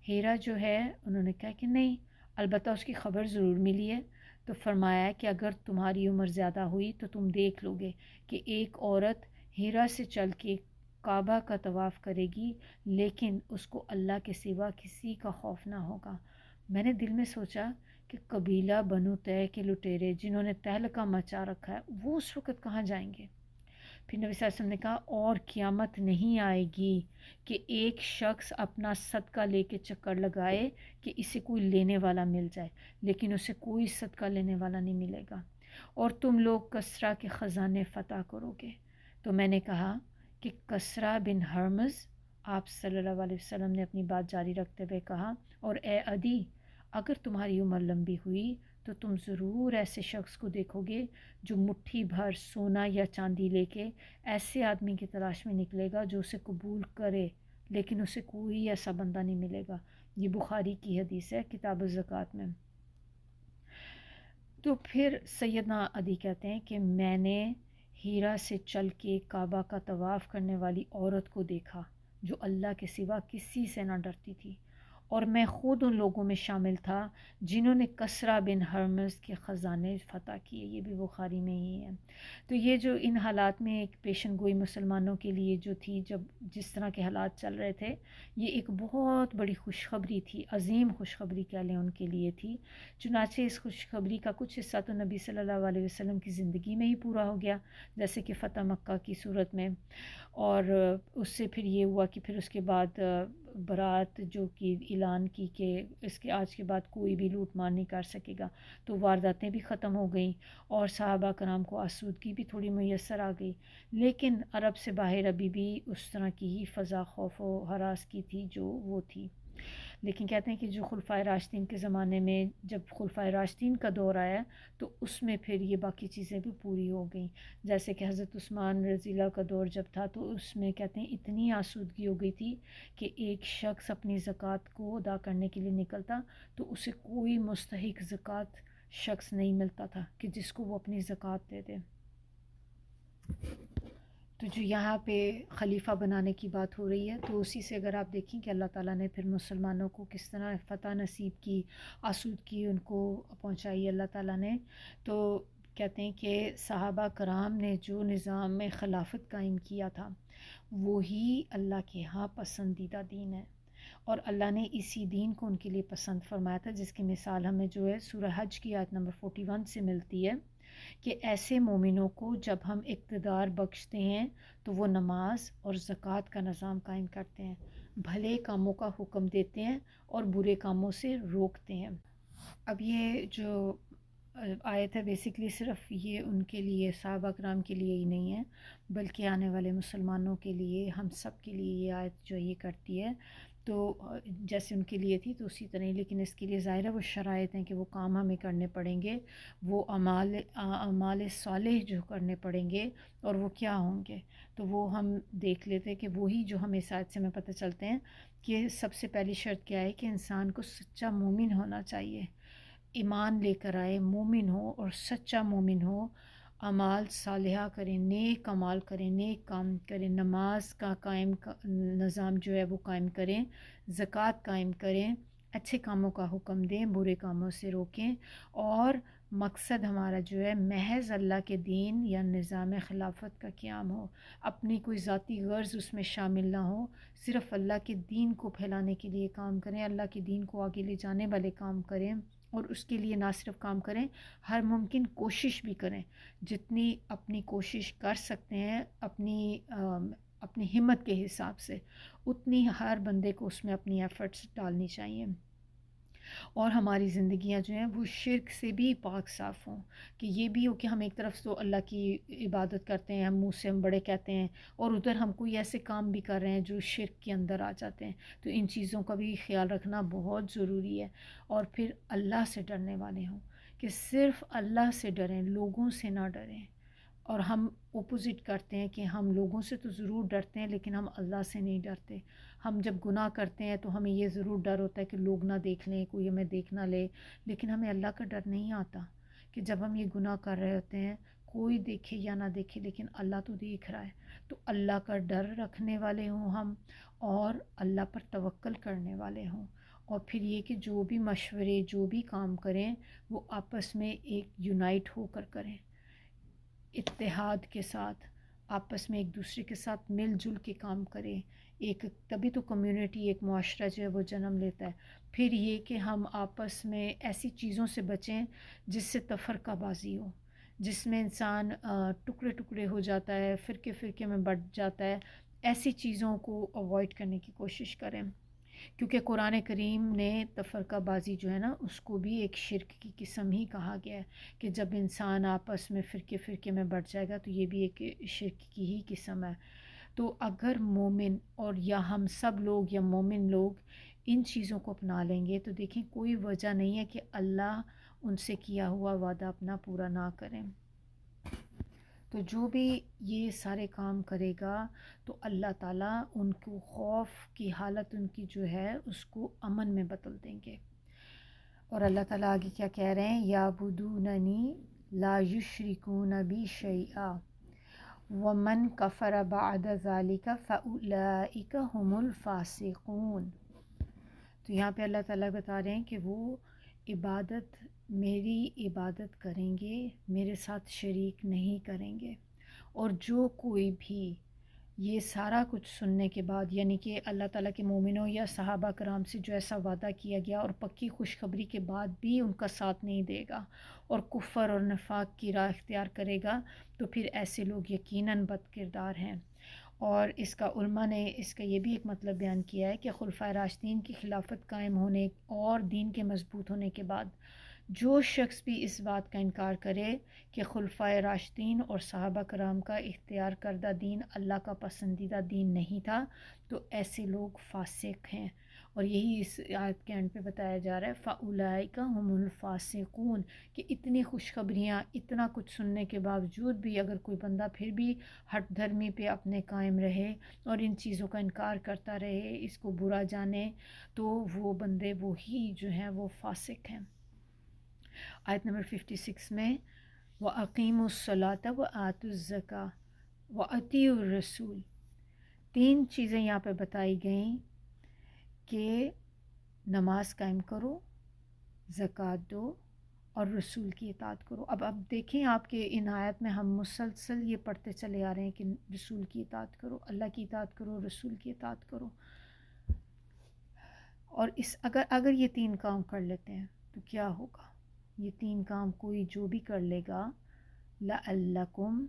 ہیرا جو ہے، انہوں نے کہا کہ نہیں، البتہ اس کی خبر ضرور ملی ہے۔ تو فرمایا کہ اگر تمہاری عمر زیادہ ہوئی تو تم دیکھ لو گے کہ ایک عورت ہیرا سے چل کے کعبہ کا طواف کرے گی، لیکن اس کو اللہ کے سوا کسی کا خوف نہ ہوگا۔ میں نے دل میں سوچا کہ قبیلہ بنو طے کے لٹیرے جنہوں نے تہلکہ مچا رکھا ہے وہ اس وقت کہاں جائیں گے؟ پھر نبی صلی اللہ علیہ وسلم نے کہا اور قیامت نہیں آئے گی کہ ایک شخص اپنا صدقہ لے کے چکر لگائے کہ اسے کوئی لینے والا مل جائے، لیکن اسے کوئی صدقہ لینے والا نہیں ملے گا، اور تم لوگ کسرا کے خزانے فتح کرو گے۔ تو میں نے کہا کہ کسرا بن ہرمز، آپ صلی اللہ علیہ وسلم نے اپنی بات جاری رکھتے ہوئے کہا، اور اے عدی، اگر تمہاری عمر لمبی ہوئی تو تم ضرور ایسے شخص کو دیکھو گے جو مٹھی بھر سونا یا چاندی لے کے ایسے آدمی کی تلاش میں نکلے گا جو اسے قبول کرے، لیکن اسے کوئی ایسا بندہ نہیں ملے گا۔ یہ بخاری کی حدیث ہے کتاب الزکوٰۃ میں۔ تو پھر سیدنا عدی کہتے ہیں کہ میں نے ہیرا سے چل کے کعبہ کا طواف کرنے والی عورت کو دیکھا جو اللہ کے سوا کسی سے نہ ڈرتی تھی، اور میں خود ان لوگوں میں شامل تھا جنہوں نے کسرا بن ہرمز کے خزانے فتح کیے۔ یہ بھی بخاری میں ہی ہے۔ تو یہ جو ان حالات میں ایک پیشن گوئی مسلمانوں کے لیے جو تھی، جب جس طرح کے حالات چل رہے تھے، یہ ایک بہت بڑی خوشخبری تھی، عظیم خوشخبری کہہ لیں ان کے لیے تھی۔ چنانچہ اس خوشخبری کا کچھ حصہ تو نبی صلی اللہ علیہ وسلم کی زندگی میں ہی پورا ہو گیا، جیسے کہ فتح مکہ کی صورت میں، اور اس سے پھر یہ ہوا کہ پھر اس کے بعد برات جو کی اعلان کی کہ اس کے آج کے بعد کوئی بھی لوٹ مار نہیں کر سکے گا، تو وارداتیں بھی ختم ہو گئیں اور صحابہ کرام کو آسودگی بھی تھوڑی میسر آ گئی، لیکن عرب سے باہر ابھی بھی اس طرح کی ہی فضا خوف و ہراس کی تھی جو وہ تھی۔ لیکن کہتے ہیں کہ جو خلفائے راشدین کے زمانے میں جب خلفائے راشدین کا دور آیا تو اس میں پھر یہ باقی چیزیں بھی پوری ہو گئیں، جیسے کہ حضرت عثمان رضی اللہ کا دور جب تھا تو اس میں کہتے ہیں اتنی آسودگی ہو گئی تھی کہ ایک شخص اپنی زکوٰۃ کو ادا کرنے کے لیے نکلتا تو اسے کوئی مستحق زکوٰۃ شخص نہیں ملتا تھا کہ جس کو وہ اپنی زکوٰۃ دے دے۔ تو جو یہاں پہ خلیفہ بنانے کی بات ہو رہی ہے تو اسی سے اگر آپ دیکھیں کہ اللہ تعالیٰ نے پھر مسلمانوں کو کس طرح فتح نصیب کی، آسودگی ان کو پہنچائی اللہ تعالیٰ نے، تو کہتے ہیں کہ صحابہ کرام نے جو نظام میں خلافت قائم کیا تھا وہی اللہ کے ہاں پسندیدہ دین ہے، اور اللہ نے اسی دین کو ان کے لیے پسند فرمایا تھا، جس کی مثال ہمیں جو ہے سورہ حج کی آیت نمبر 41 سے ملتی ہے کہ ایسے مومنوں کو جب ہم اقتدار بخشتے ہیں تو وہ نماز اور زکوٰۃ کا نظام قائم کرتے ہیں، بھلے کاموں کا حکم دیتے ہیں اور برے کاموں سے روکتے ہیں۔ اب یہ جو آیت ہے بیسکلی صرف یہ ان کے لیے، صحابہ کرام کے لیے ہی نہیں ہے، بلکہ آنے والے مسلمانوں کے لیے، ہم سب کے لیے یہ آیت جو یہ کرتی ہے، تو جیسے ان کے لیے تھی تو اسی طرح، لیکن اس کے لیے ظاہر ہے وہ شرائط ہیں کہ وہ کام ہمیں کرنے پڑیں گے، وہ اعمال صالح جو کرنے پڑیں گے، اور وہ کیا ہوں گے، تو وہ ہم دیکھ لیتے ہیں کہ وہی جو ہمیں اس آیت سے ہمیں پتہ چلتے ہیں کہ سب سے پہلی شرط کیا ہے کہ انسان کو سچا مومن ہونا چاہیے، ایمان لے کر آئے، مومن ہو اور سچا مومن ہو، اعمال صالحہ کریں، نیک اعمال کریں، نیک کام کریں، نماز کا نظام جو ہے وہ قائم کریں، زکوٰۃ قائم کریں، اچھے کاموں کا حکم دیں، برے کاموں سے روکیں، اور مقصد ہمارا جو ہے محض اللہ کے دین یا نظام خلافت کا قیام ہو، اپنی کوئی ذاتی غرض اس میں شامل نہ ہو، صرف اللہ کے دین کو پھیلانے کے لیے کام کریں، اللہ کے دین کو آگے لے جانے والے کام کریں، اور اس کے لیے نہ صرف کام کریں، ہر ممکن کوشش بھی کریں، جتنی اپنی کوشش کر سکتے ہیں اپنی ہمت کے حساب سے، اتنی ہر بندے کو اس میں اپنی ایفرٹس ڈالنی چاہیے، اور ہماری زندگیاں جو ہیں وہ شرک سے بھی پاک صاف ہوں، کہ یہ بھی ہو کہ ہم ایک طرف تو اللہ کی عبادت کرتے ہیں، ہم منہ سے ہم بڑے کہتے ہیں، اور ادھر ہم کوئی ایسے کام بھی کر رہے ہیں جو شرک کے اندر آ جاتے ہیں، تو ان چیزوں کا بھی خیال رکھنا بہت ضروری ہے، اور پھر اللہ سے ڈرنے والے ہوں، کہ صرف اللہ سے ڈریں، لوگوں سے نہ ڈریں، اور ہم اپوزٹ کرتے ہیں کہ ہم لوگوں سے تو ضرور ڈرتے ہیں لیکن ہم اللہ سے نہیں ڈرتے، ہم جب گناہ کرتے ہیں تو ہمیں یہ ضرور ڈر ہوتا ہے کہ لوگ نہ دیکھ لیں، کوئی ہمیں دیکھ نہ لے، لیکن ہمیں اللہ کا ڈر نہیں آتا کہ جب ہم یہ گناہ کر رہے ہوتے ہیں کوئی دیکھے یا نہ دیکھے لیکن اللہ تو دیکھ رہا ہے، تو اللہ کا ڈر رکھنے والے ہوں ہم، اور اللہ پر توکل کرنے والے ہوں، اور پھر یہ کہ جو بھی مشورے، جو بھی کام کریں وہ آپس میں ایک یونائٹ ہو کر کریں، اتحاد کے ساتھ، آپس میں ایک دوسرے کے ساتھ مل جل کے کام کریں، ایک تبھی تو کمیونٹی، ایک معاشرہ جو ہے وہ جنم لیتا ہے۔ پھر یہ کہ ہم آپس میں ایسی چیزوں سے بچیں جس سے تفرقہ بازی ہو، جس میں انسان ٹکڑے ٹکڑے ہو جاتا ہے، فرقے فرقے میں بٹ جاتا ہے، ایسی چیزوں کو اوائڈ کرنے کی کوشش کریں، کیونکہ قرآن کریم نے تفرقہ بازی جو ہے نا اس کو بھی ایک شرک کی قسم ہی کہا گیا ہے، کہ جب انسان آپس میں فرقے فرقے میں بٹ جائے گا تو یہ بھی ایک شرک کی ہی قسم ہے۔ تو اگر مومن اور یا ہم سب لوگ یا مومن لوگ ان چیزوں کو اپنا لیں گے تو دیکھیں کوئی وجہ نہیں ہے کہ اللہ ان سے کیا ہوا وعدہ اپنا پورا نہ کریں، تو جو بھی یہ سارے کام کرے گا تو اللہ تعالیٰ ان کو خوف کی حالت ان کی جو ہے اس کو امن میں بدل دیں گے، اور اللہ تعالیٰ آگے کیا کہہ رہے ہیں، یعبدوننی لا یشرکون بی شیئا ومن کفر بعد ذالک فاولئک هم الفاسقون۔ تو یہاں پہ اللہ تعالیٰ بتا رہے ہیں کہ وہ میری عبادت کریں گے، میرے ساتھ شریک نہیں کریں گے، اور جو کوئی بھی یہ سارا کچھ سننے کے بعد، یعنی کہ اللہ تعالیٰ کے مومنوں یا صحابہ کرام سے جو ایسا وعدہ کیا گیا اور پکی خوشخبری کے بعد بھی ان کا ساتھ نہیں دے گا اور کفر اور نفاق کی راہ اختیار کرے گا، تو پھر ایسے لوگ یقیناً بد کردار ہیں۔ اور اس کا علماء نے اس کا یہ بھی ایک مطلب بیان کیا ہے کہ خلفائے راشدین کی خلافت قائم ہونے اور دین کے مضبوط ہونے کے بعد جو شخص بھی اس بات کا انکار کرے کہ خلفائے راشدین اور صحابہ کرام کا اختیار کردہ دین اللہ کا پسندیدہ دین نہیں تھا تو ایسے لوگ فاسق ہیں، اور یہی اس آیت کے اینڈ پہ بتایا جا رہا ہے فَأُولَئِكَ هُمُ الْفَاسِقُونَ، کہ اتنی خوشخبریاں، اتنا کچھ سننے کے باوجود بھی اگر کوئی بندہ پھر بھی ہٹ دھرمی پہ اپنے قائم رہے اور ان چیزوں کا انکار کرتا رہے، اس کو برا جانے، تو وہ بندے وہی جو ہیں وہ فاسق ہیں۔ آیت نمبر 56 میں وَأَقِيمُوا الصَّلَاةَ وَآتُوا الزَّكَاةَ وَأَطِيعُوا الرَّسُولَ، تین چیزیں یہاں پہ بتائی گئیں کہ نماز قائم کرو، زکوٰۃ دو اور رسول کی اطاعت کرو. اب دیکھیں آپ کے ان آیت میں ہم مسلسل یہ پڑھتے چلے آ رہے ہیں کہ رسول کی اطاعت کرو، اللہ کی اطاعت کرو، رسول کی اطاعت کرو. اور اگر یہ 3 کام کر لیتے ہیں تو کیا ہوگا؟ یہ 3 کام کوئی جو بھی کر لے گا، لعلکم،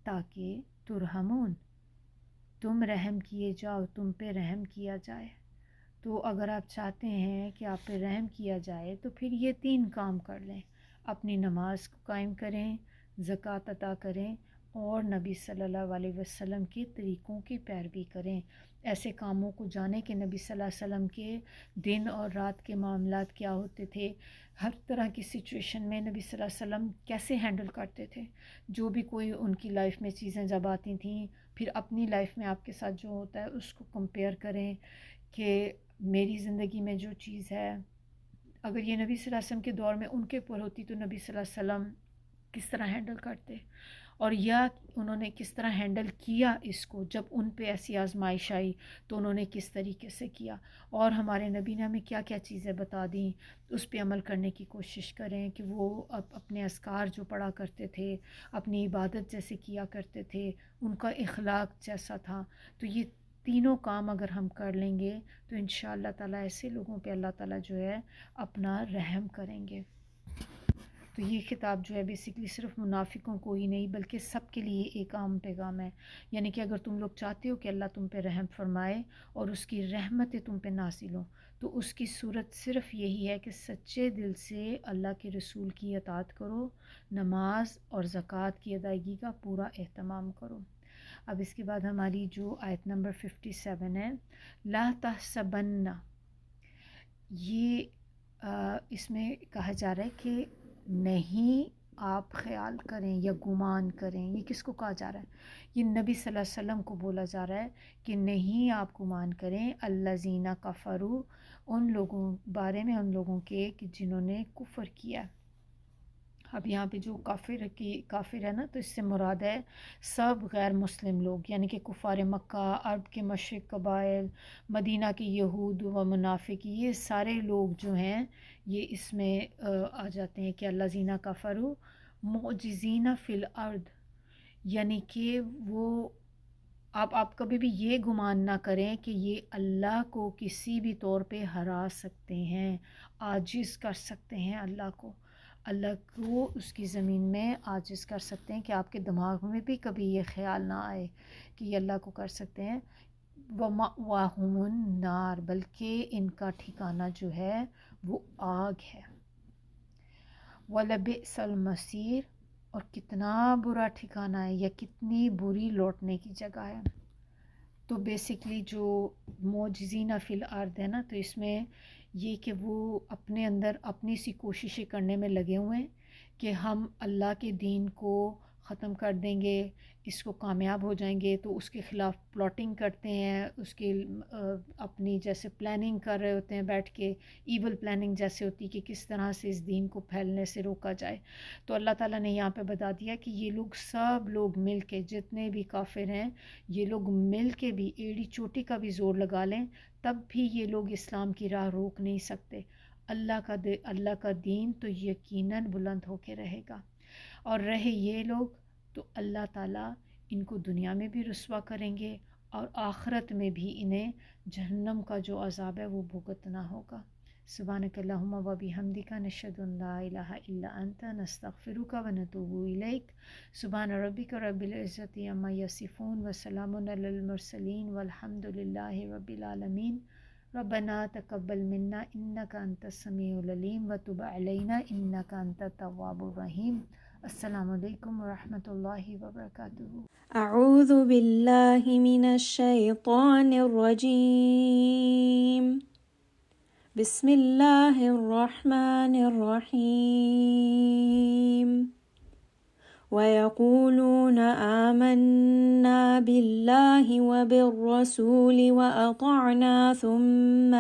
تاکہ ترحمون، تم رحم کیے جاؤ، تم پہ رحم کیا جائے. تو اگر آپ چاہتے ہیں کہ آپ پہ رحم کیا جائے تو پھر یہ 3 کام کر لیں. اپنی نماز کو قائم کریں، زکوٰۃ عطا کریں، اور نبی صلی اللہ علیہ وسلم کے طریقوں کی پیروی کریں. ایسے کاموں کو جانیں کہ نبی صلی اللہ علیہ وسلم کے دن اور رات کے معاملات کیا ہوتے تھے، ہر طرح کی سچویشن میں نبی صلی اللہ علیہ وسلم کیسے ہینڈل کرتے تھے. جو بھی کوئی ان کی لائف میں چیزیں جب آتی تھیں، پھر اپنی لائف میں آپ کے ساتھ جو ہوتا ہے اس کو کمپیئر کریں کہ میری زندگی میں جو چیز ہے اگر یہ نبی صلی اللہ علیہ وسلم کے دور میں ان کے اوپر ہوتی تو نبی صلی اللہ علیہ وسلم کس طرح ہینڈل کرتے، اور یا انہوں نے کس طرح ہینڈل کیا اس کو جب ان پہ ایسی آزمائش آئی تو انہوں نے کس طریقے سے کیا. اور ہمارے نبی نے ہمیں کیا کیا چیزیں بتا دیں، اس پہ عمل کرنے کی کوشش کریں کہ وہ اپنے اذکار جو پڑھا کرتے تھے، اپنی عبادت جیسے کیا کرتے تھے، ان کا اخلاق جیسا تھا. تو یہ تینوں کام اگر ہم کر لیں گے تو انشاءاللہ تعالیٰ ایسے لوگوں پہ اللہ تعالیٰ جو ہے اپنا رحم کریں گے. تو یہ خطاب جو ہے بیسکلی صرف منافقوں کو ہی نہیں بلکہ سب کے لیے ایک عام پیغام ہے. یعنی کہ اگر تم لوگ چاہتے ہو کہ اللہ تم پہ رحم فرمائے اور اس کی رحمتیں تم پہ نازل ہوں تو اس کی صورت صرف یہی ہے کہ سچے دل سے اللہ کے رسول کی اطاعت کرو، نماز اور زکوٰۃ کی ادائیگی کا پورا اہتمام کرو. اب اس کے بعد ہماری جو آیت نمبر 57 ہے، لا تحسبن، یہ اس میں کہا جا رہا ہے کہ نہیں آپ خیال کریں یا گمان کریں. یہ کس کو کہا جا رہا ہے؟ یہ نبی صلی اللہ علیہ وسلم کو بولا جا رہا ہے کہ نہیں آپ گمان کریں الذین کفروا، ان لوگوں بارے میں، ان لوگوں کے کہ جنہوں نے کفر کیا. اب یہاں پہ جو کافر ہے نا تو اس سے مراد ہے سب غیر مسلم لوگ، یعنی کہ کفار مکہ، عرب کے مشرق قبائل، مدینہ کے یہود و منافق، یہ سارے لوگ جو ہیں یہ اس میں آ جاتے ہیں کہ الذین کفروا معجزین فی الارض. یعنی کہ وہ آپ کبھی بھی یہ گمان نہ کریں کہ یہ اللہ کو کسی بھی طور پہ ہرا سکتے ہیں، عاجز کر سکتے ہیں. اللہ کو اس کی زمین میں عاجز کر سکتے ہیں کہ آپ کے دماغ میں بھی کبھی یہ خیال نہ آئے کہ یہ اللہ کو کر سکتے ہیں. وَمَأْوَاهُمُ النَّارُ، بلکہ ان کا ٹھکانہ جو ہے وہ آگ ہے. وَلَبِئْسَ الْمَصِيرُ، اور کتنا برا ٹھکانہ ہے یا کتنی بری لوٹنے کی جگہ ہے. تو بیسکلی جو معجزین فی الارض ہے نا تو اس میں یہ کہ وہ اپنے اندر اپنی سی کوششیں کرنے میں لگے ہوئے ہیں کہ ہم اللہ کے دین کو ختم کر دیں گے، اس کو کامیاب ہو جائیں گے. تو اس کے خلاف پلاٹنگ کرتے ہیں، اس کی اپنی جیسے پلاننگ کر رہے ہوتے ہیں بیٹھ کے، ایول پلاننگ جیسے ہوتی کہ کس طرح سے اس دین کو پھیلنے سے روکا جائے. تو اللہ تعالیٰ نے یہاں پہ بتا دیا کہ یہ لوگ سب لوگ مل کے، جتنے بھی کافر ہیں یہ لوگ مل کے بھی ایڑی چوٹی کا بھی زور لگا لیں تب بھی یہ لوگ اسلام کی راہ روک نہیں سکتے. اللہ کا دین تو یقیناً بلند ہو کے رہے گا. اور رہے یہ لوگ تو اللہ تعالیٰ ان کو دنیا میں بھی رسوا کریں گے اور آخرت میں بھی انہیں جہنم کا جو عذاب ہے وہ بھگتنا ہوگا. سبحانک اللہم و بحمدک، نشہد ان لا الہ الا انت، نستغفرک و نتوب الیک. سبحان ربک رب العزت عما یصفون وسلام علی المرسلین والحمد للہ رب العالمین. ربنا تقبل منا انک انت السمیع العلیم وتب علینا انک انت التواب الرحیم. السلام علیکم ورحمۃ اللہ وبرکاتہ. اعوذ باللہ من الشیطان الرجیم. بسم اللہ الرحمن الرحیم. وَيَقُولُونَ آمَنَّا بِاللَّهِ وَبِالرَّسُولِ وَأَطَعْنَا ثُمَّ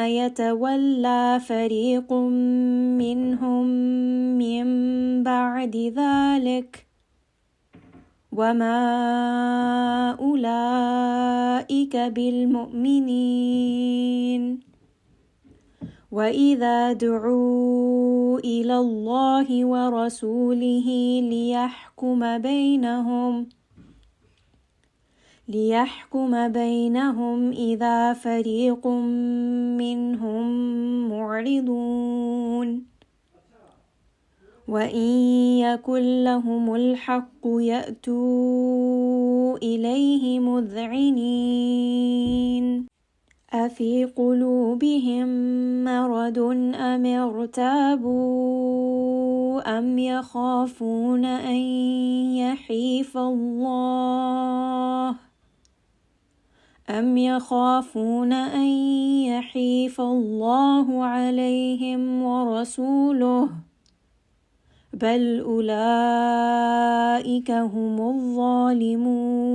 يَتَوَلَّى فَرِيقٌ مِّنْهُمْ مِّن بَعْدِ ذَلِكَ وما أولئك بالمؤمنين وإذا دعوا إلى الله ورسوله ليحكم بينهم إذا فريق منهم معرضون وإن يكن لهم الحق يأتوا إليه مذعنين أفي قلوبهم مرض أم ارتابوا أم يخافون أن يحيف الله عليهم ورسوله بل أولئك هم الظالمون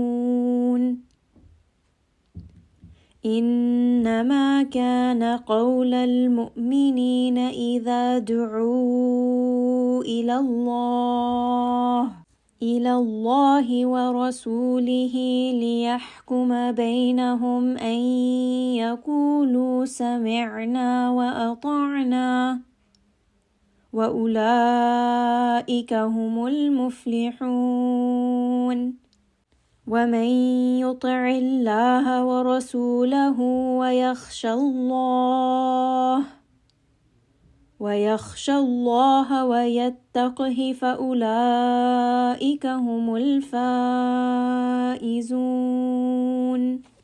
إنما كان قول المؤمنين إذا دعوا إلى الله ورسوله ليحكم بينهم أن يقولوا سمعنا وأطعنا وأولئك هم المفلحون ومن يطع الله ورسوله ويخشى الله ويتقه فأولئك هم الفائزون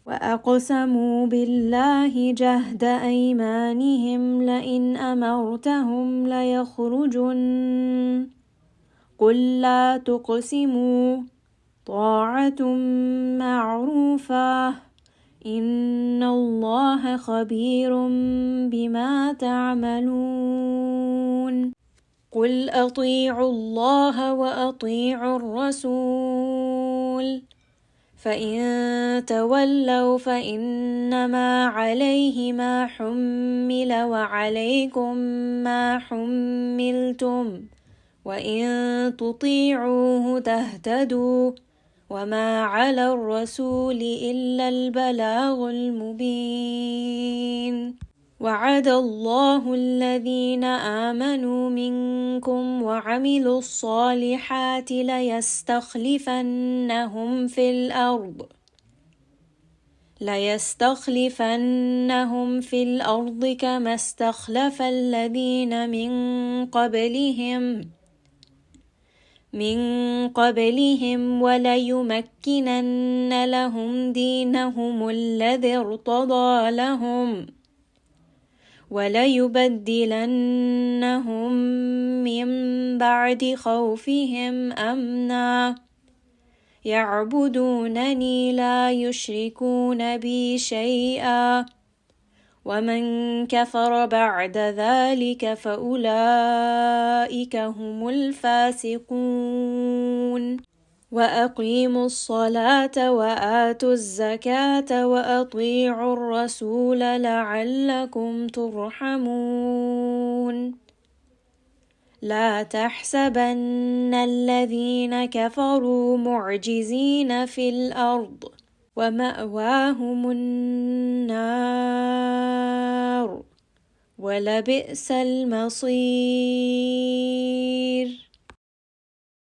وأقسموا بالله جهد أيمانهم لئن أمرتهم ليخرجن قل لا تقسموا طاعة معروفة إن الله خبير بما تعملون قل أطيعوا الله وأطيعوا الرسول فإن تولوا فإنما عليه ما حمل وعليكم ما حملتم وإن تطيعوه تهتدوا وما على الرسول إلا البلاغ المبين وعد الله الذين آمنوا منكم وعملوا الصالحات ليستخلفنهم في الأرض كما استخلف الذين من قبلهم وليمكنن لهم دينهم الذي ارتضى لهم وليبدلنهم من بعد خوفهم أمنا يعبدونني لا يشركون بي شيئا ومن كفر بعد ذلك فأولئك هم الفاسقون وأقيموا الصلاة وآتوا الزكاة وأطيعوا الرسول لعلكم ترحمون لا تحسبن الذين كفروا معجزين في الأرض ومأواهم النار ولبئس المصير